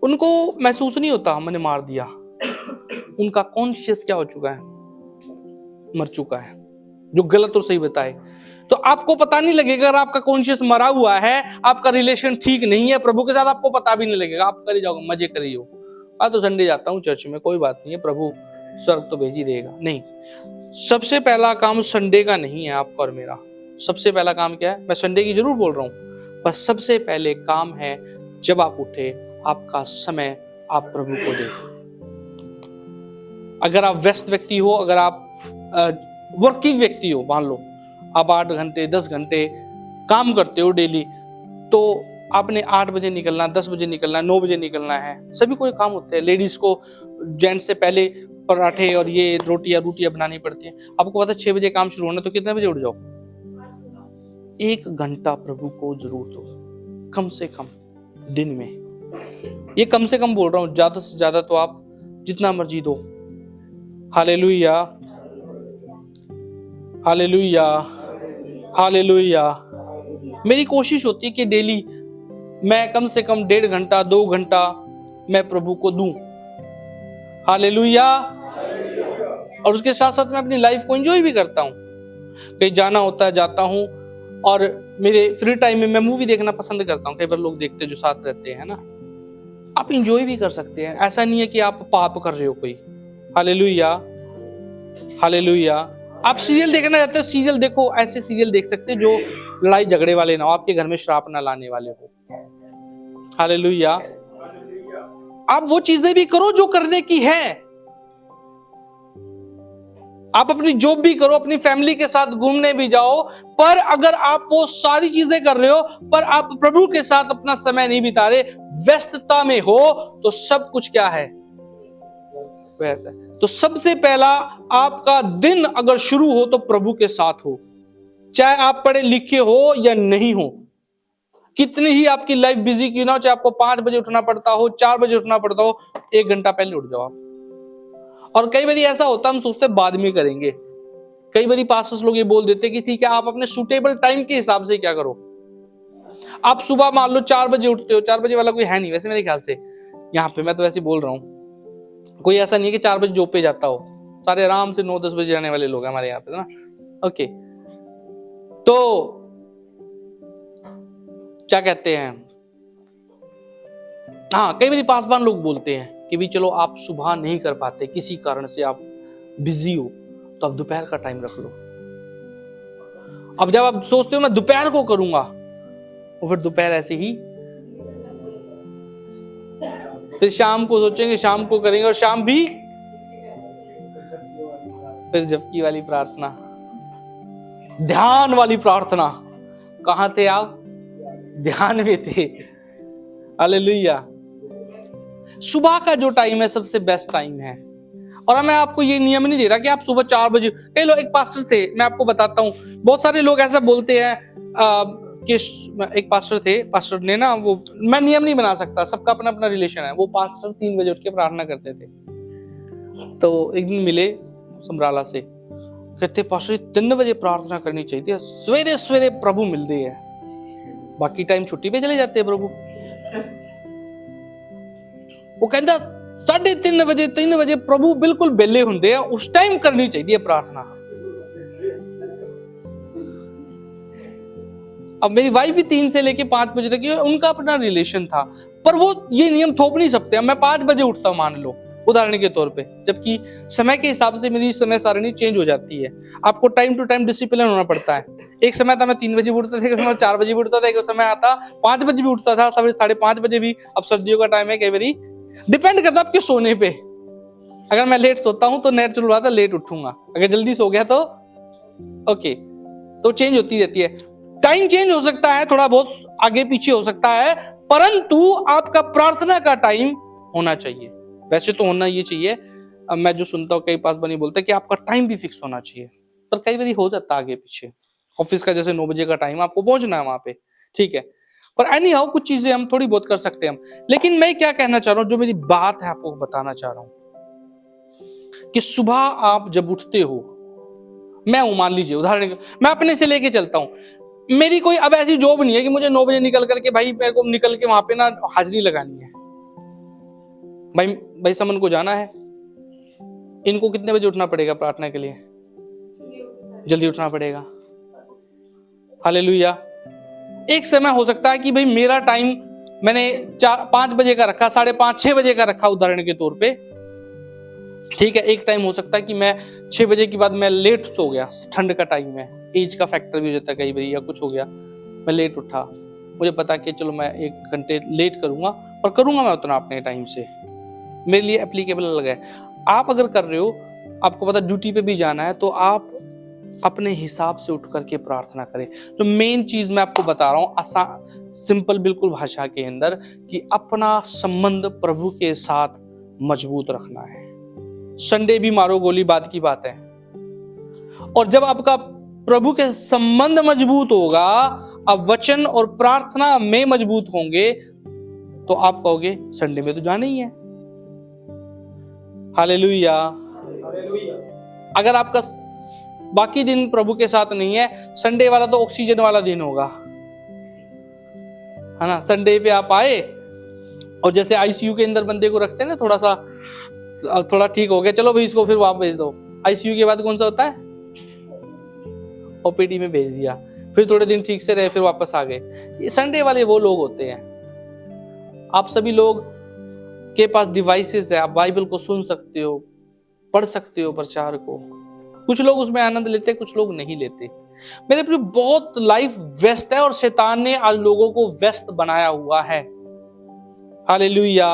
उनको महसूस नहीं होता हमने मार दिया। उनका कॉन्शियस क्या हो चुका है? मर चुका है, जो गलत और सही बताए। तो आपको पता नहीं लगेगा, अगर आपका कॉन्शियस मरा हुआ है, आपका रिलेशन ठीक नहीं है प्रभु के साथ, आपको पता भी नहीं लगेगा, आप करे जाओगे, मजे करिए। तो संडे जाता हूँ चर्च में, कोई बात नहीं है, प्रभु स्वर्ग तो भेज ही देगा। नहीं, सबसे पहला काम संडे का नहीं है आपका और मेरा। सबसे पहला काम क्या है? मैं संडे की जरूर बोल रहा हूँ, पर सबसे पहले काम है जब आप उठे, आपका समय आप प्रभु को दे। अगर आप व्यस्त व्यक्ति हो, अगर आप वर्किंग व्यक्ति हो, मान लो आप 8 घंटे 10 घंटे काम करते हो डेली, तो आपने 8 बजे निकलना, 10 बजे निकलना, 9 बजे निकलना है। सभी को काम होते हैं। लेडीज को जेंट्स से पहले पराठे और ये रोटियां बनानी पड़ती हैं। आपको पता है 6 बजे काम शुरू होना, तो कितने बजे उठ जाओ? 1 घंटा प्रभु को जरूर दो, कम से कम दिन में। ये कम से कम बोल रहा हूं, ज्यादा से ज्यादा तो आप जितना मर्जी दो। Hallelujah, hallelujah, hallelujah. मेरी कोशिश होती है कि डेली मैं कम से कम 1.5 घंटा 2 घंटा मैं प्रभु को दूं। हालेलुया। और उसके साथ साथ मैं अपनी लाइफ को एंजॉय भी करता हूं। कहीं जाना होता है जाता हूं, और मेरे फ्री टाइम में मैं मूवी देखना पसंद करता हूं। कई बार लोग देखते हैं जो साथ रहते हैं ना, आप एंजॉय भी कर सकते हैं। ऐसा नहीं है कि आप पाप कर रहे हो कोई। Hallelujah, hallelujah. आप सीरियल देखना चाहते हो, सीरियल देखो, ऐसे सीरियल देख सकते हो जो लड़ाई झगड़े वाले ना हो, आपके घर में श्राप ना लाने वाले हो। हालेलुया। आप वो चीजें भी करो जो करने की है। आप अपनी जॉब भी करो, अपनी फैमिली के साथ घूमने भी जाओ, पर अगर आप वो सारी चीजें कर रहे हो पर आप प्रभु के साथ अपना समय नहीं बिता रहे, व्यस्तता में हो, तो सब कुछ क्या है? व्यर्थ है। तो सबसे पहला आपका दिन अगर शुरू हो तो प्रभु के साथ हो, चाहे आप पढ़े लिखे हो या नहीं हो, कितनी ही आपकी लाइफ बिजी क्यों ना हो, चाहे आपको 5 बजे उठना पड़ता हो, 4 बजे उठना पड़ता हो, 1 घंटा पहले उठ जाओ आप। और कई बार ऐसा होता है, हम सोचते हैं बाद में करेंगे। कई बार पास्टर्स लोग ये बोल देते कि ठीक है, आप अपने सूटेबल टाइम के हिसाब से क्या करो। आप सुबह मान लो 4 बजे उठते हो, 4 बजे वाला कोई है नहीं वैसे मेरे ख्याल से यहाँ पे, मैं तो वैसे बोल रहा हूँ, कोई ऐसा नहीं है कि 4 बजे जॉब पे जाता हो। सारे आराम से 9-10 बजे जाने वाले लोग हैं हमारे यहाँ पे ना। ओके, तो क्या कहते हैं, हाँ, कई बार पासवान लोग बोलते हैं कि भी चलो आप सुबह नहीं कर पाते, किसी कारण से आप बिजी हो, तो आप दोपहर का टाइम रख लो। अब जब आप सोचते हो मैं दोपहर को करूंगा, और फिर दोपहर ऐसे ही, फिर शाम को सोचेंगे शाम को करेंगे, और शाम भी फिर झपकी वाली प्रार्थना, ध्यान वाली प्रार्थना। कहां थे आप? ध्यान में थे। हालेलुया। सुबह का जो टाइम है सबसे बेस्ट टाइम है। और मैं आपको ये नियम नहीं दे रहा कि आप सुबह 4 बजे, कई लोग, एक पास्टर थे, मैं आपको बताता हूँ, बहुत सारे लोग ऐसा बोलते हैं कि एक पास्टर थे, पास्टर ने ना, वो, मैं नियम नहीं बना सकता, सबका अपना अपना रिलेशन है, वो पास्टर 3 बजे उठ के प्रार्थना करते थे। तो एक दिन मिले समराला से, कहते पास्टर 3 बजे प्रार्थना करनी चाहिए, सवेरे सवेरे प्रभु मिलते हैं, बाकी टाइम छुट्टी पे चले जाते हैं प्रभु। वो कहता 3:30 बजे प्रभु बिल्कुल बेले होंगे हैं, उस टाइम करनी चाहिए प्रार्थना। अब मेरी वाइफ भी 3 से लेके 5 बजे तक, उनका अपना रिलेशन था, पर वो ये नियम थोप नहीं सकते। मैं 5 बजे उठता हूं मान लो, उदाहरण के तौर पे, जबकि समय के हिसाब से मेरी समय सारणी चेंज हो जाती है। आपको टाइम टू टाइम डिसिप्लिन होना पड़ता है। एक समय था मैं 3 बजे उठता था, एक समय 4 बजे भी उठता था, एक समय आता 5 बजे भी उठता था, 5:30 बजे भी। अब सर्दियों का टाइम है, कई बारी डिपेंड करता है आपके सोने पे। अगर मैं लेट सोता हूं तो नेचुरल बात है लेट उठूंगा, अगर जल्दी सो गया तो ओके, तो चेंज होती रहती है। टाइम चेंज हो सकता है, थोड़ा बहुत आगे पीछे हो सकता है, परंतु आपका प्रार्थना का टाइम होना चाहिए। वैसे तो होना ये चाहिए। अब मैं जो सुनता हूँ, कई पास बनी बोलते हैं कि आपका टाइम भी फिक्स होना चाहिए, पर कई बार हो जाता है आगे पीछे। ऑफिस का जैसे 9 बजे का टाइम, आपको पहुंचना है वहां पे, ठीक है, पर एनी हाउ कुछ चीजें हम थोड़ी बहुत कर सकते हैं हम। लेकिन मैं क्या कहना चाह रहा हूं, जो मेरी बात है आपको बताना चाह रहा हूं, कि सुबह आप जब उठते हो, मैं मान लीजिए उदाहरण, मैं अपने से लेके चलता हूं, मेरी कोई अब ऐसी जॉब नहीं है कि मुझे 9 बजे निकल करके भाई मेरे को निकल के वहां पे ना हाजिरी लगानी है। भाई समन को जाना है, इनको कितने बजे उठना पड़ेगा प्रार्थना के लिए? जल्दी उठना पड़ेगा। हालेलुया। एक समय हो सकता है कि भाई मेरा टाइम मैंने 5 बजे का रखा, 5:30 6 बजे का रखा उदाहरण के तौर पे, ठीक है। एक टाइम हो सकता है कि मैं 6 बजे के बाद मैं लेट सो गया, ठंड का टाइम है, एज का फैक्टर भी हो जाता है कई बार, या कुछ हो गया, मैं लेट उठा, मुझे पता कि चलो मैं 1 घंटे लेट करूंगा, पर करूंगा मैं उतना अपने टाइम से, मेरे लिए एप्लीकेबल अलग है। आप अगर कर रहे हो, आपको पता ड्यूटी पे भी जाना है, तो आप अपने हिसाब से उठ करके प्रार्थना करें। जो मेन चीज मैं आपको बता रहा हूं, आसान सिंपल बिल्कुल भाषा के अंदर, कि अपना संबंध प्रभु के साथ मजबूत रखना है। संडे भी मारो गोली, बात की बात है। और जब आपका प्रभु के संबंध मजबूत होगा, आप वचन और प्रार्थना में मजबूत होंगे, तो आप कहोगे संडे में तो जाना ही है। हालेलुया। अगर आपका बाकी दिन प्रभु के साथ नहीं है, संडे वाला तो ऑक्सीजन वाला दिन होगा, है ना। संडे पे आप आए, और जैसे आईसीयू के अंदर बंदे को रखते हैं ना, थोड़ा ठीक हो गया, चलो भाई इसको फिर वापस भेज दो। आईसीयू के बाद कौन सा होता है? ओपीडी में भेज दिया, फिर थोड़े दिन ठीक से रहे, फिर वापस आ गए। ये संडे वाले वो लोग होते हैं। आप सभी लोग के पास डिवाइसेस है, आप बाइबल को सुन सकते हो, पढ़ सकते हो प्रचार को। कुछ लोग उसमें आनंद लेते हैं, कुछ लोग नहीं लेते। मेरे प्रिय, बहुत लाइफ व्यस्त है, और शैतान ने आज लोगों को व्यस्त बनाया हुआ है। हालेलुया।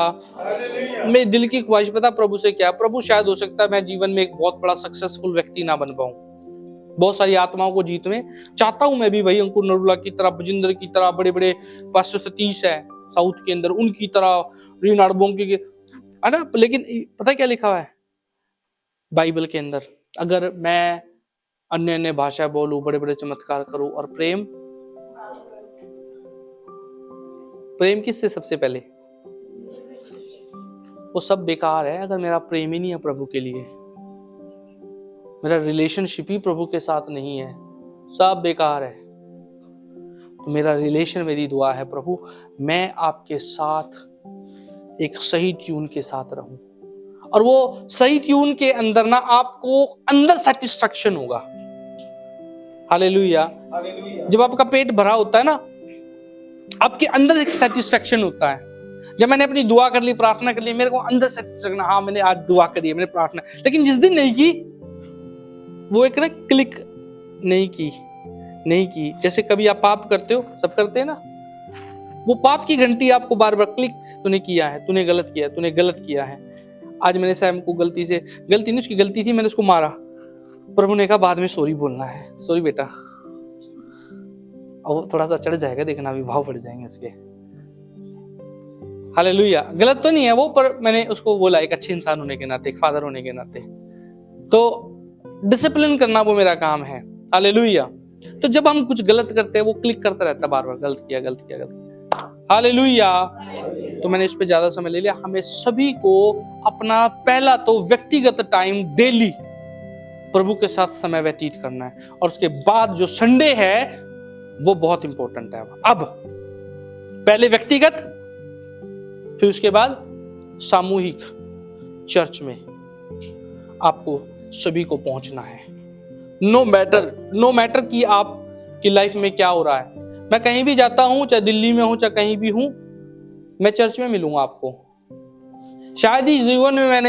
मेरे दिल की ख्वाहिश पता प्रभु से क्या? प्रभु शायद हो सकता है मैं जीवन में एक बहुत बड़ा सक्सेसफुल व्यक्ति ना बन पाऊं, बहुत सारी आत्माओं को जीत में चाहता हूं मैं भी, भाई अंकुर नरूला की तरह, बजिंदर की तरह, बड़े बड़े पास्टर सतीश है साउथ के अंदर, उनकी तरह, रीनार्ड बोंके के, है ना। लेकिन पता क्या लिखा हुआ है बाइबल के अंदर? अगर मैं अन्य अन्य भाषा बोलूं, बड़े बड़े चमत्कार करूं, और प्रेम किससे सबसे पहले? वो सब बेकार है अगर मेरा प्रेम ही नहीं है प्रभु के लिए, मेरा रिलेशनशिप ही प्रभु के साथ नहीं है, सब बेकार है। तो मेरा रिलेशन, मेरी दुआ है प्रभु मैं आपके साथ एक सही ट्यून के साथ रहूं, और वो सही ट्यून के अंदर ना आपको अंदर सेटिस्फैक्शन होगा। हालेलुया। जब आपका पेट भरा होता है ना, आपके अंदर एक सेटिस्फैक्शन होता है। जब मैंने अपनी दुआ कर ली, प्रार्थना कर ली, मेरे को अंदर सेटिस्फैक्शन, हाँ मैंने आज दुआ करी है, मैंने प्रार्थना, लेकिन जिस दिन नहीं की, वो एक ना क्लिक नहीं की। जैसे कभी आप पाप करते हो, सब करते हैं ना, वो पाप की घंटी आपको बार बार क्लिक, तूने किया है, तूने गलत किया, तूने गलत किया है। आज मैंने सैम को गलती नहीं, उसकी गलती थी, मैंने उसको मारा। प्रभु ने कहा बाद में सॉरी बोलना है, सॉरी बेटा। और थोड़ा सा चढ़ जाएगा, देखना अभी भाव बढ़ जाएंगे उसके। हालेलुया। गलत तो नहीं है वो, पर मैंने उसको बोला एक अच्छे इंसान होने के नाते, एक फादर होने के नाते। तो डिसिप्लिन करना वो मेरा काम है। हालेलुया। तो जब हम कुछ गलत करते हैं वो क्लिक करता रहता है बार बार, गलत किया, गलत किया, गलत किया। हालेलुया। तो मैंने इस पे ज्यादा समय ले लिया। हमें सभी को अपना पहला तो व्यक्तिगत टाइम डेली प्रभु के साथ समय व्यतीत करना है, और उसके बाद जो संडे है वो बहुत इंपॉर्टेंट है। अब पहले व्यक्तिगत, फिर उसके बाद सामूहिक चर्च में आपको सभी को पहुंचना है। नो मैटर कि आपकी लाइफ में क्या हो रहा है। मैं कहीं भी जाता हूं, चाहे दिल्ली में हूं, चाहे कहीं भी हूं, मैं चर्च में मिलूंगा आपको। शायद ही जीवन में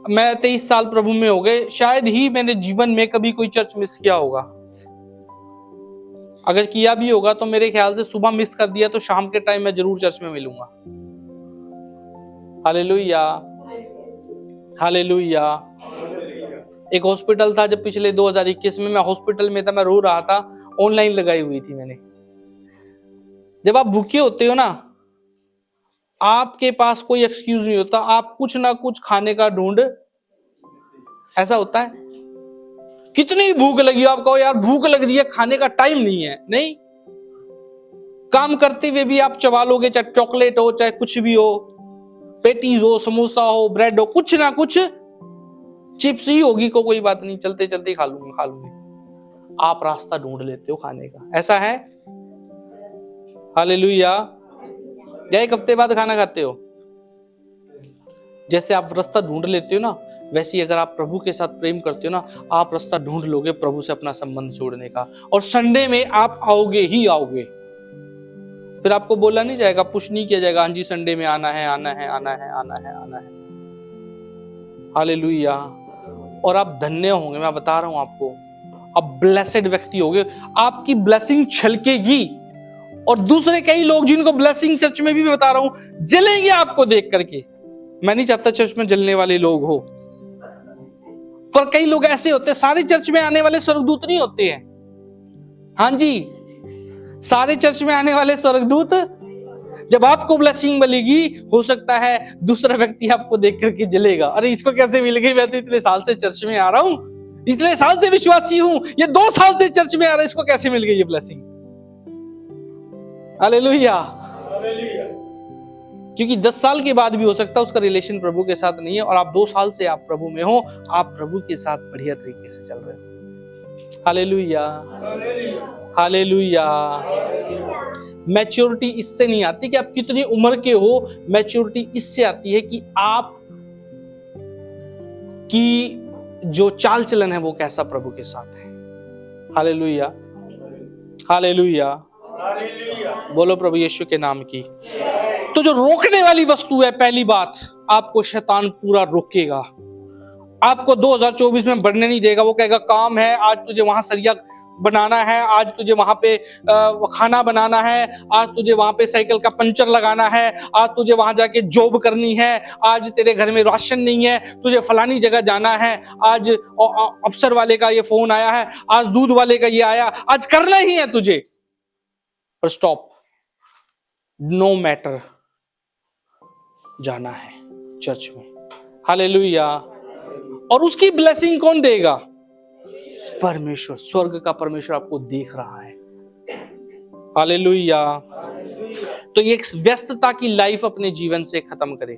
मैं 23 साल प्रभु में हो गए, शायद ही मैंने जीवन में कभी कोई चर्च मिस किया होगा। अगर किया भी होगा तो मेरे ख्याल से सुबह मिस कर दिया तो शाम के टाइम मैं जरूर चर्च में मिलूंगा। Hallelujah, hallelujah. एक हॉस्पिटल था, जब पिछले 2021 में मैं हॉस्पिटल में था, मैं रो रहा था, ऑनलाइन लगाई हुई थी मैंने। जब आप भूखे होते हो ना, आपके पास कोई एक्सक्यूज नहीं होता, आप कुछ ना कुछ खाने का ढूंढ, ऐसा होता है। कितनी भूख लगी हो, आप कहो यार भूख लग रही है, खाने का टाइम नहीं है, नहीं, काम करते हुए भी आप चबा लोगे, चाहे चॉकलेट हो, चाहे कुछ भी हो, पेटीज हो, समोसा हो, ब्रेड हो, कुछ ना कुछ, चिप्स ही होगी, को कोई बात नहीं, चलते चलते खा लूंगी। आप रास्ता ढूंढ लेते हो खाने का, ऐसा है। हालेलुया। या एक हफ्ते बाद खाना खाते हो। जैसे आप रास्ता ढूंढ लेते हो ना, वैसे ही अगर आप प्रभु के साथ प्रेम करते हो ना, आप रास्ता ढूंढ लोगे प्रभु से अपना संबंध जोड़ने का, और संडे में आप आओगे ही आओगे। फिर आपको बोला नहीं जाएगा, पुश नहीं किया जाएगा, हाँ जी संडे में आना है, आना है, आना है, आना है, आना है। हालेलुया। और आप धन्य होंगे, मैं बता रहा हूं आपको, आप ब्लेसेड व्यक्ति होगे, आपकी ब्लेसिंग छलकेगी, और दूसरे कई लोग जिनको ब्लेसिंग चर्च में भी बता रहा हूं, जलेंगे आपको देख करके। मैं नहीं चाहता चर्च में जलने वाले लोग हो, पर कई लोग ऐसे होते हैं, सारे चर्च में आने वाले स्वर्गदूत नहीं होते हैं। हाँ जी, सारे चर्च में आने वाले स्वर्गदूत, जब आपको ब्लेसिंग मिलेगी, हो सकता है दूसरा व्यक्ति आपको देख करके जलेगा, अरे इसको कैसे मिल गई, मैं तो इतने साल से चर्च में आ रहा हूं, इतने साल से विश्वासी हूं, ये 2 साल से चर्च में आ रहा है, इसको कैसे मिल गई ये ब्लेसिंग। हालेलुया। क्योंकि 10 साल के बाद भी हो सकता है उसका रिलेशन प्रभु के साथ नहीं है, और आप 2 साल से आप प्रभु में हो, आप प्रभु के साथ बढ़िया तरीके से चल रहे हो। Hallelujah, hallelujah. मैच्योरिटी इससे नहीं आती कि आप कितनी उम्र के हो, मैच्योरिटी इससे आती है कि आप की जो चाल चलन है वो कैसा प्रभु के साथ है। हालेलुया, हालेलुया, बोलो प्रभु यीशु के नाम की। तो जो रोकने वाली वस्तु है, पहली बात, आपको शैतान पूरा रोकेगा, आपको 2024 में बढ़ने नहीं देगा। वो कहेगा काम है, आज तुझे वहां सरिया बनाना है, आज तुझे वहां पे खाना बनाना है, आज तुझे वहां पे साइकिल का पंचर लगाना है, आज तुझे वहां जाके जॉब करनी है, आज तेरे घर में राशन नहीं है, तुझे फलानी जगह जाना है, आज अफसर वाले का ये फोन आया है, आज दूध वाले का ये आया, आज करना ही है तुझे। पर स्टॉप, नो मैटर, जाना है चर्च में। हालेलुया। और उसकी ब्लेसिंग कौन देगा? परमेश्वर, स्वर्ग का परमेश्वर आपको देख रहा है। हालेलुया। तो ये एक व्यस्तता की लाइफ अपने जीवन से खत्म करे,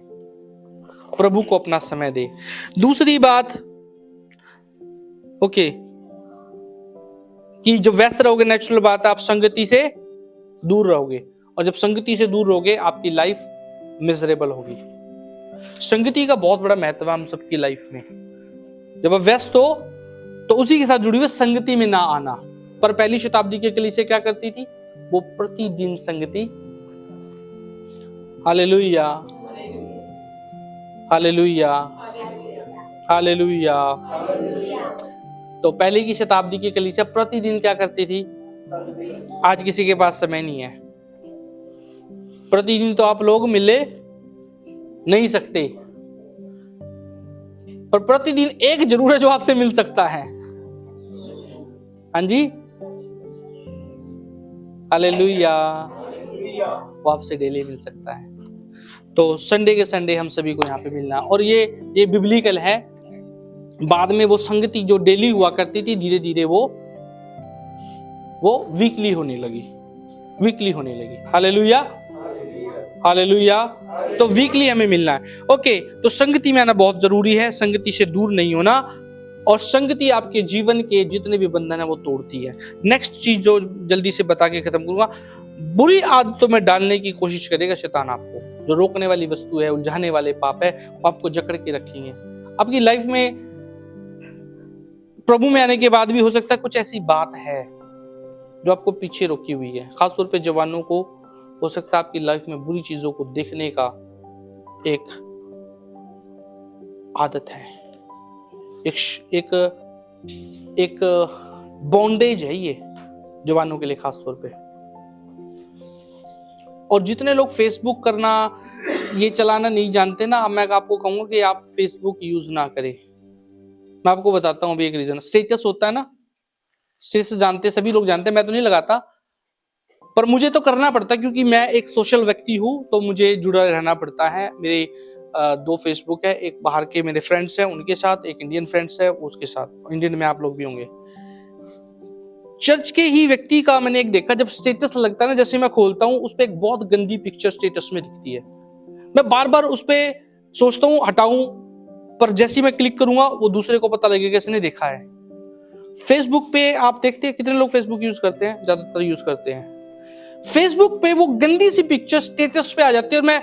प्रभु को अपना समय दे। दूसरी बात, ओके, कि जब व्यस्त रहोगे, नेचुरल बात है, आप संगति से दूर रहोगे, और जब संगति से दूर रहोगे आपकी लाइफ मिजरेबल होगी। संगति का बहुत बड़ा महत्व है हम सबकी लाइफ में। जब आप व्यस्त हो तो उसी के साथ जुड़ी हुई संगति में ना आना। पर पहली शताब्दी के कलीसिया क्या करती थी? वो प्रतिदिन संगति। Hallelujah, hallelujah, hallelujah. तो पहले की शताब्दी की कलीसिया प्रतिदिन क्या करती थी? आज किसी के पास समय नहीं है, प्रतिदिन तो आप लोग मिले नहीं सकते, पर प्रतिदिन एक जरूर है जो आपसे मिल सकता है। हाँ जी, हालेलुया, वो आपसे डेली मिल सकता है। तो संडे के संडे हम सभी को यहाँ पे मिलना, और ये बिब्लिकल है। बाद में वो संगति जो डेली हुआ करती थी, धीरे धीरे वो वीकली होने लगी। Hallelujah, hallelujah. तो वीकली हमें मिलना है। ओके, तो संगति में आना बहुत जरूरी है, संगति से दूर नहीं होना, और संगति आपके जीवन के जितने भी बंधन है वो तोड़ती है। नेक्स्ट चीज जो जल्दी से बता के खत्म करूंगा, बुरी आदतों में डालने की कोशिश करेगा शैतान आपको। जो रोकने वाली वस्तु है, उलझाने वाले पाप है, वो आपको जकड़ के रखेंगे। आपकी लाइफ में प्रभु में आने के बाद भी हो सकता है कुछ ऐसी बात है जो आपको पीछे रोकी हुई है। खासतौर पे जवानों को हो सकता है आपकी लाइफ में बुरी चीजों को देखने का एक आदत है, एक बॉन्डेज है ये जवानों के लिए खासतौर पे। और जितने लोग फेसबुक करना, ये चलाना नहीं जानते ना, मैं आपको कहूंगा कि आप फेसबुक यूज ना करें। मैं आपको बताता हूं अभी एक रीजन। स्टेटस होता है ना, स्टेटस जानते, सभी लोग जानते हैं, मैं तो नहीं लगाता, पर मुझे तो करना पड़ता है क्योंकि मैं एक सोशल व्यक्ति हूं, तो मुझे जुड़ा रहना पड़ता है। मेरे 2 फेसबुक है, एक बाहर के मेरे फ्रेंड्स हैं उनके साथ, एक इंडियन फ्रेंड्स है उसके साथ। इंडियन में आप लोग भी होंगे। चर्च के ही व्यक्ति का मैंने एक देखा, जब स्टेटस लगता है ना, जैसे मैं खोलता हूं उस पर एक बहुत गंदी पिक्चर स्टेटस में दिखती है। मैं बार बार उस पर सोचता हूं हटाऊं, पर जैसे मैं क्लिक करूंगा वो दूसरे को पता लगेगा इसने देखा है। फेसबुक पे आप देखते हैं कितने लोग फेसबुक यूज करते हैं, ज्यादातर यूज करते हैं। फेसबुक पे वो गंदी सी पिक्चर स्टेटस पे आ जाती है, और मैं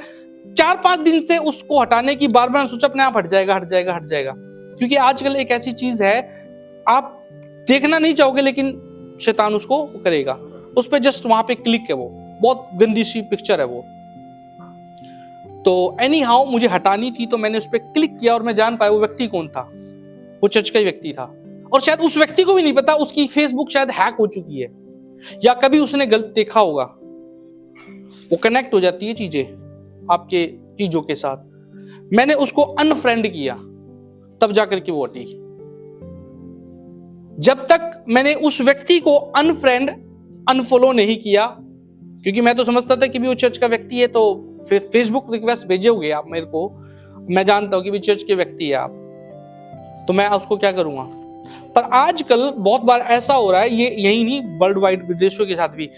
4-5 दिन से उसको हटाने की बार बार सोचा, अपने आप हट जाएगा। क्योंकि आजकल एक ऐसी चीज है, आप देखना नहीं चाहोगे लेकिन शैतान उसको करेगा। उस पे जस्ट वहां पे क्लिक है, वो बहुत गंदी सी पिक्चर है वो। तो एनी हाउ मुझे हटानी थी, तो मैंने उस पर क्लिक किया और मैं जान पाया वो व्यक्ति कौन था। वो चर्च का ही व्यक्ति था, और शायद उस व्यक्ति को भी नहीं पता उसकी फेसबुक शायद हैक हो चुकी है, या कभी उसने गलत देखा होगा। वो कनेक्ट हो जाती है चीजें आपके चीजों के साथ। मैंने उसको अनफ्रेंड किया, तब जाकर के वो हटी। जब तक मैंने उस व्यक्ति को अनफॉलो नहीं किया, क्योंकि मैं तो समझता था कि भी वो चर्च का व्यक्ति है, तो फेसबुक रिक्वेस्ट भेजे होगे आप मेरे को, मैं जानता हूं कि भी चर्च के व्यक्ति है आप, तो मैं उसको क्या करूंगा। पर आजकल बहुत बार ऐसा हो रहा है, ये यही नहीं वर्ल्ड वाइड, विदेशों के साथ भी।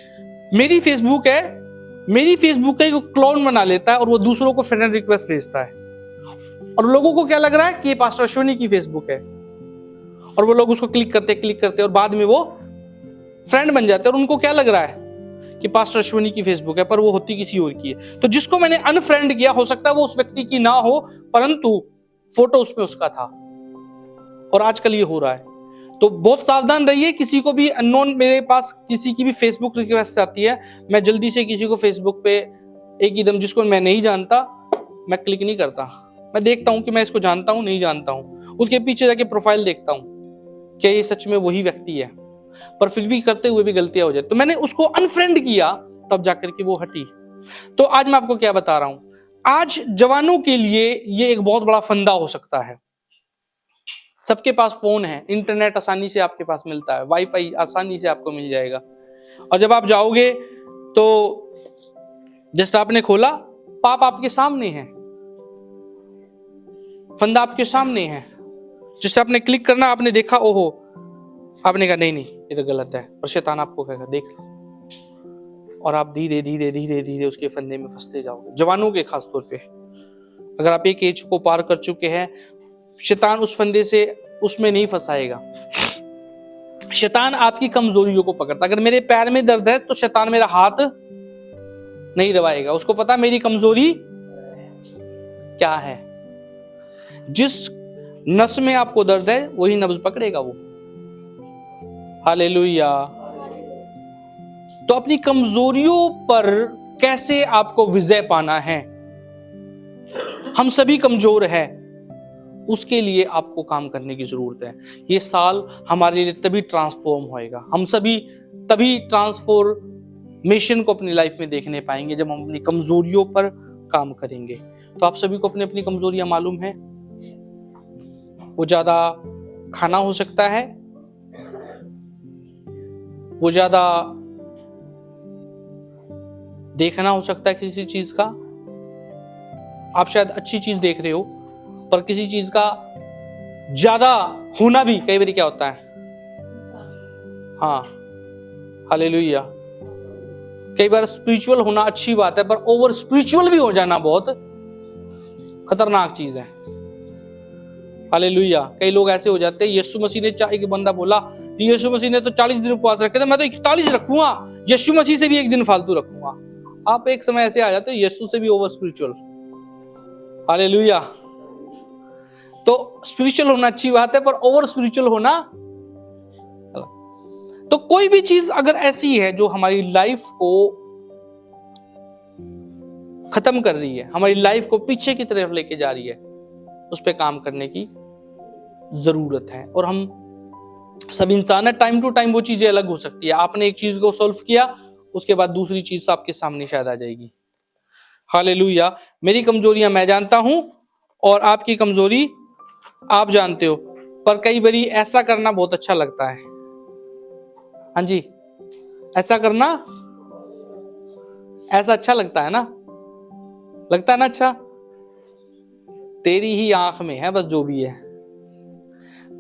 मेरी फेसबुक का एक क्लोन बना लेता है और वो दूसरों को फ्रेंड रिक्वेस्ट भेजता है, और लोगों को क्या लग रहा है कि ये पास्टर अश्विनी की फेसबुक है, और वो लोग उसको क्लिक करते और बाद में वो फ्रेंड बन जाते हैं, और उनको क्या लग रहा है कि पास्टर अश्विनी की फेसबुक है, पर वो होती किसी और की है। तो जिसको मैंने अनफ्रेंड किया, हो सकता है वो उस व्यक्ति की ना हो, परंतु फोटो उसमें उसका था। और आजकल ये हो रहा है, तो बहुत सावधान रहिए। किसी को भी अननोन, मेरे पास किसी की भी फेसबुक रिक्वेस्ट आती है, मैं जल्दी से किसी को फेसबुक पे एकदम, जिसको मैं नहीं जानता, मैं क्लिक नहीं करता। मैं देखता हूं कि मैं इसको जानता हूं नहीं जानता हूं, उसके पीछे जाके प्रोफाइल देखता हूं क्या ये सच में वही व्यक्ति है, पर फिर भी करते हुए भी गलतियां हो जाती। तो मैंने उसको अनफ्रेंड किया, तब जाकर के वो हटी। तो आज मैं आपको क्या बता रहा हूं, आज जवानों के लिए ये एक बहुत बड़ा फंदा हो सकता है। सबके पास फोन है, इंटरनेट आसानी से आपके पास मिलता है, वाईफाई आसानी से आपको मिल जाएगा, और जब आप जाओगे तो जस्ट आपने खोला, पाप आपके सामने है, फंदा आपके सामने है। जिससे आपने क्लिक करना, आपने देखा, ओहो, आपने कहा नहीं ये तो गलत है, और शैतान आपको कहेगा देख, और आप धीरे धीरे उसके फंदे में फंसते जाओगे। जवानों के खास तौर पे, अगर आप एक एज को पार कर चुके हैं, शैतान उस फंदे से उसमें नहीं फंसाएगा। शैतान आपकी कमजोरियों को पकड़ता। अगर मेरे पैर में दर्द है तो शैतान मेरा हाथ नहीं दबाएगा, उसको पता मेरी कमजोरी क्या है। जिस नस में आपको दर्द है वही नब्ज पकड़ेगा वो। हालेलुया। तो अपनी कमजोरियों पर कैसे आपको विजय पाना है, हम सभी कमजोर हैं, उसके लिए आपको काम करने की जरूरत है। ये साल हमारे लिए तभी ट्रांसफॉर्म होएगा, हम सभी तभी ट्रांसफॉर्म मिशन को अपनी लाइफ में देखने पाएंगे जब हम अपनी कमजोरियों पर काम करेंगे। तो आप सभी को अपनी अपनी कमजोरियां मालूम है। वो ज्यादा खाना हो सकता है, वो ज्यादा देखना हो सकता है किसी चीज का। आप शायद अच्छी चीज देख रहे हो, पर किसी चीज का ज्यादा होना भी कई बार क्या होता है, हाँ हालेलुया, कई बार स्पिरिचुअल होना अच्छी बात है, पर ओवर स्पिरिचुअल भी हो जाना बहुत खतरनाक चीज है। हालेलुया। कई लोग ऐसे हो जाते हैं, यीशु मसीह ने, एक बंदा बोला कि यीशु मसीह ने तो 40 दिन उपवास रखे थे, मैं तो 41 रखूंगा, यीशु मसीह से भी एक दिन फालतू रखूंगा। आप एक समय ऐसे आ जाते हो यीशु से भी ओवर स्पिरिचुअल। हालेलुया। तो स्पिरिचुअल होना अच्छी बात है, पर ओवर स्पिरिचुअल होना, तो कोई भी चीज अगर ऐसी है जो हमारी लाइफ को खत्म कर रही है, हमारी लाइफ को पीछे की तरफ लेके जा रही है, उस पे काम करने की जरूरत है। और हम सब इंसान है, टाइम टू टाइम वो चीजें अलग हो सकती है। आपने एक चीज को सॉल्व किया, उसके बाद दूसरी चीज आपके सामने शायद आ जाएगी। हालेलुया। मेरी कमजोरियां मैं जानता हूं और आपकी कमजोरी आप जानते हो, पर कई बारी ऐसा करना बहुत अच्छा लगता है। हाँ जी, ऐसा करना ऐसा अच्छा लगता है ना, लगता है ना अच्छा। तेरी ही आंख में है बस जो भी है,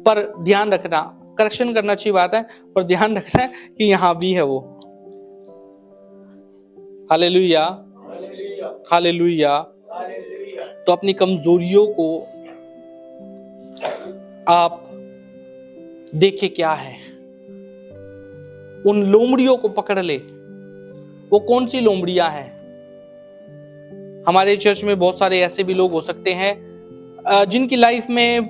पर ध्यान रखना, करेक्शन करना अच्छी बात है, पर ध्यान रखना है कि यहां भी है वो। Hallelujah, hallelujah. तो अपनी कमजोरियों को आप देखे क्या है, उन लोमड़ियों को पकड़ ले। वो कौन सी लोमड़ियां हैं? हमारे चर्च में बहुत सारे ऐसे भी लोग हो सकते हैं जिनकी लाइफ में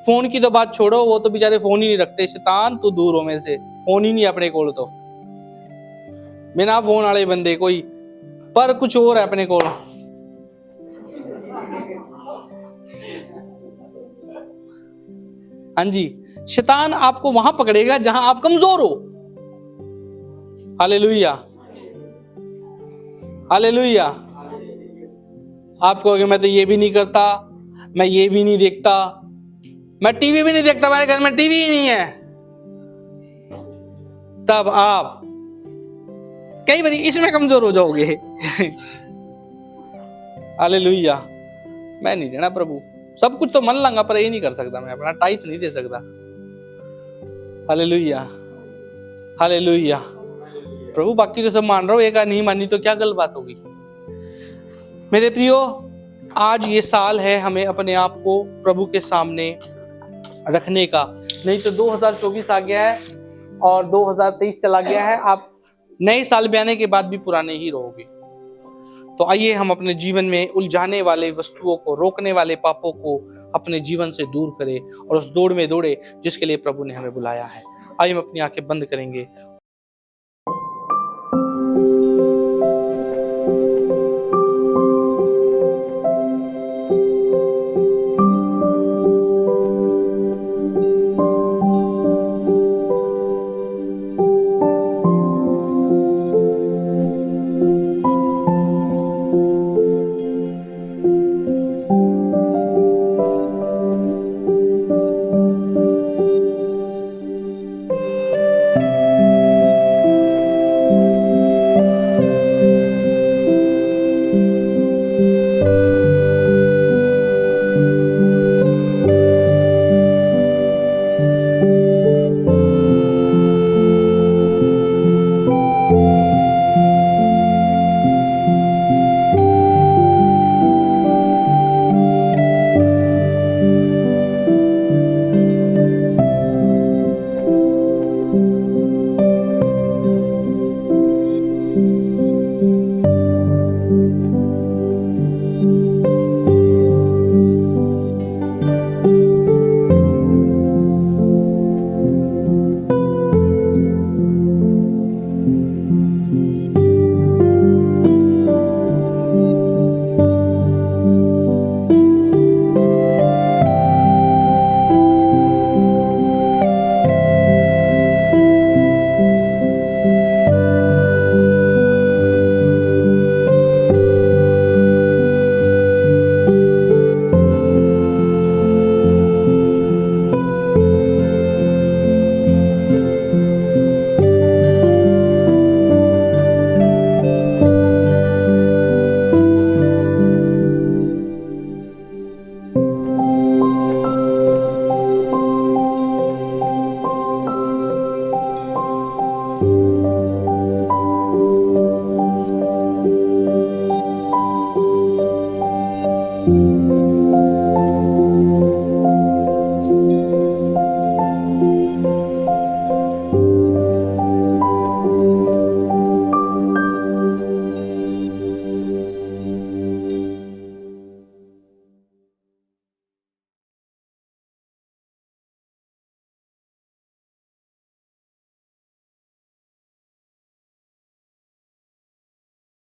फोन की तो बात छोड़ो, वो तो बेचारे फोन ही नहीं रखते। शैतान तो दूर हो मेरे से, फोन ही नहीं अपने कोल, तो बिना फोन वाले बंदे कोई, पर कुछ और है अपने कोल। हाँ जी, शैतान आपको वहां पकड़ेगा जहां आप कमजोर हो। Hallelujah, hallelujah. आप कहोगे मैं तो ये भी नहीं करता, मैं ये भी नहीं देखता, मैं टीवी भी नहीं देखता, मेरे घर में टीवी ही नहीं है। तब आप कई बार इसमें कमजोर हो जाओगे। हालेलुया। मैं नहीं देना प्रभु, सब कुछ तो मन लूंगा, पर ये नहीं कर सकता, मैं अपना टाइट नहीं दे सकता। Hallelujah, hallelujah. प्रभु बाकी तो सब मान रहा हूं, एक नहीं मानी तो क्या गलत बात होगी। मेरे प्रियो, आज ये साल है हमें अपने आप को प्रभु के सामने रखने का, नहीं तो 2024 आ गया है और 2023 चला गया है। आप नए साल में आने के बाद भी पुराने ही रहोगे। तो आइए हम अपने जीवन में उलझाने वाले वस्तुओं को, रोकने वाले पापों को अपने जीवन से दूर करें और उस दौड़ में दौड़े जिसके लिए प्रभु ने हमें बुलाया है। आइए हम अपनी आंखें बंद करेंगे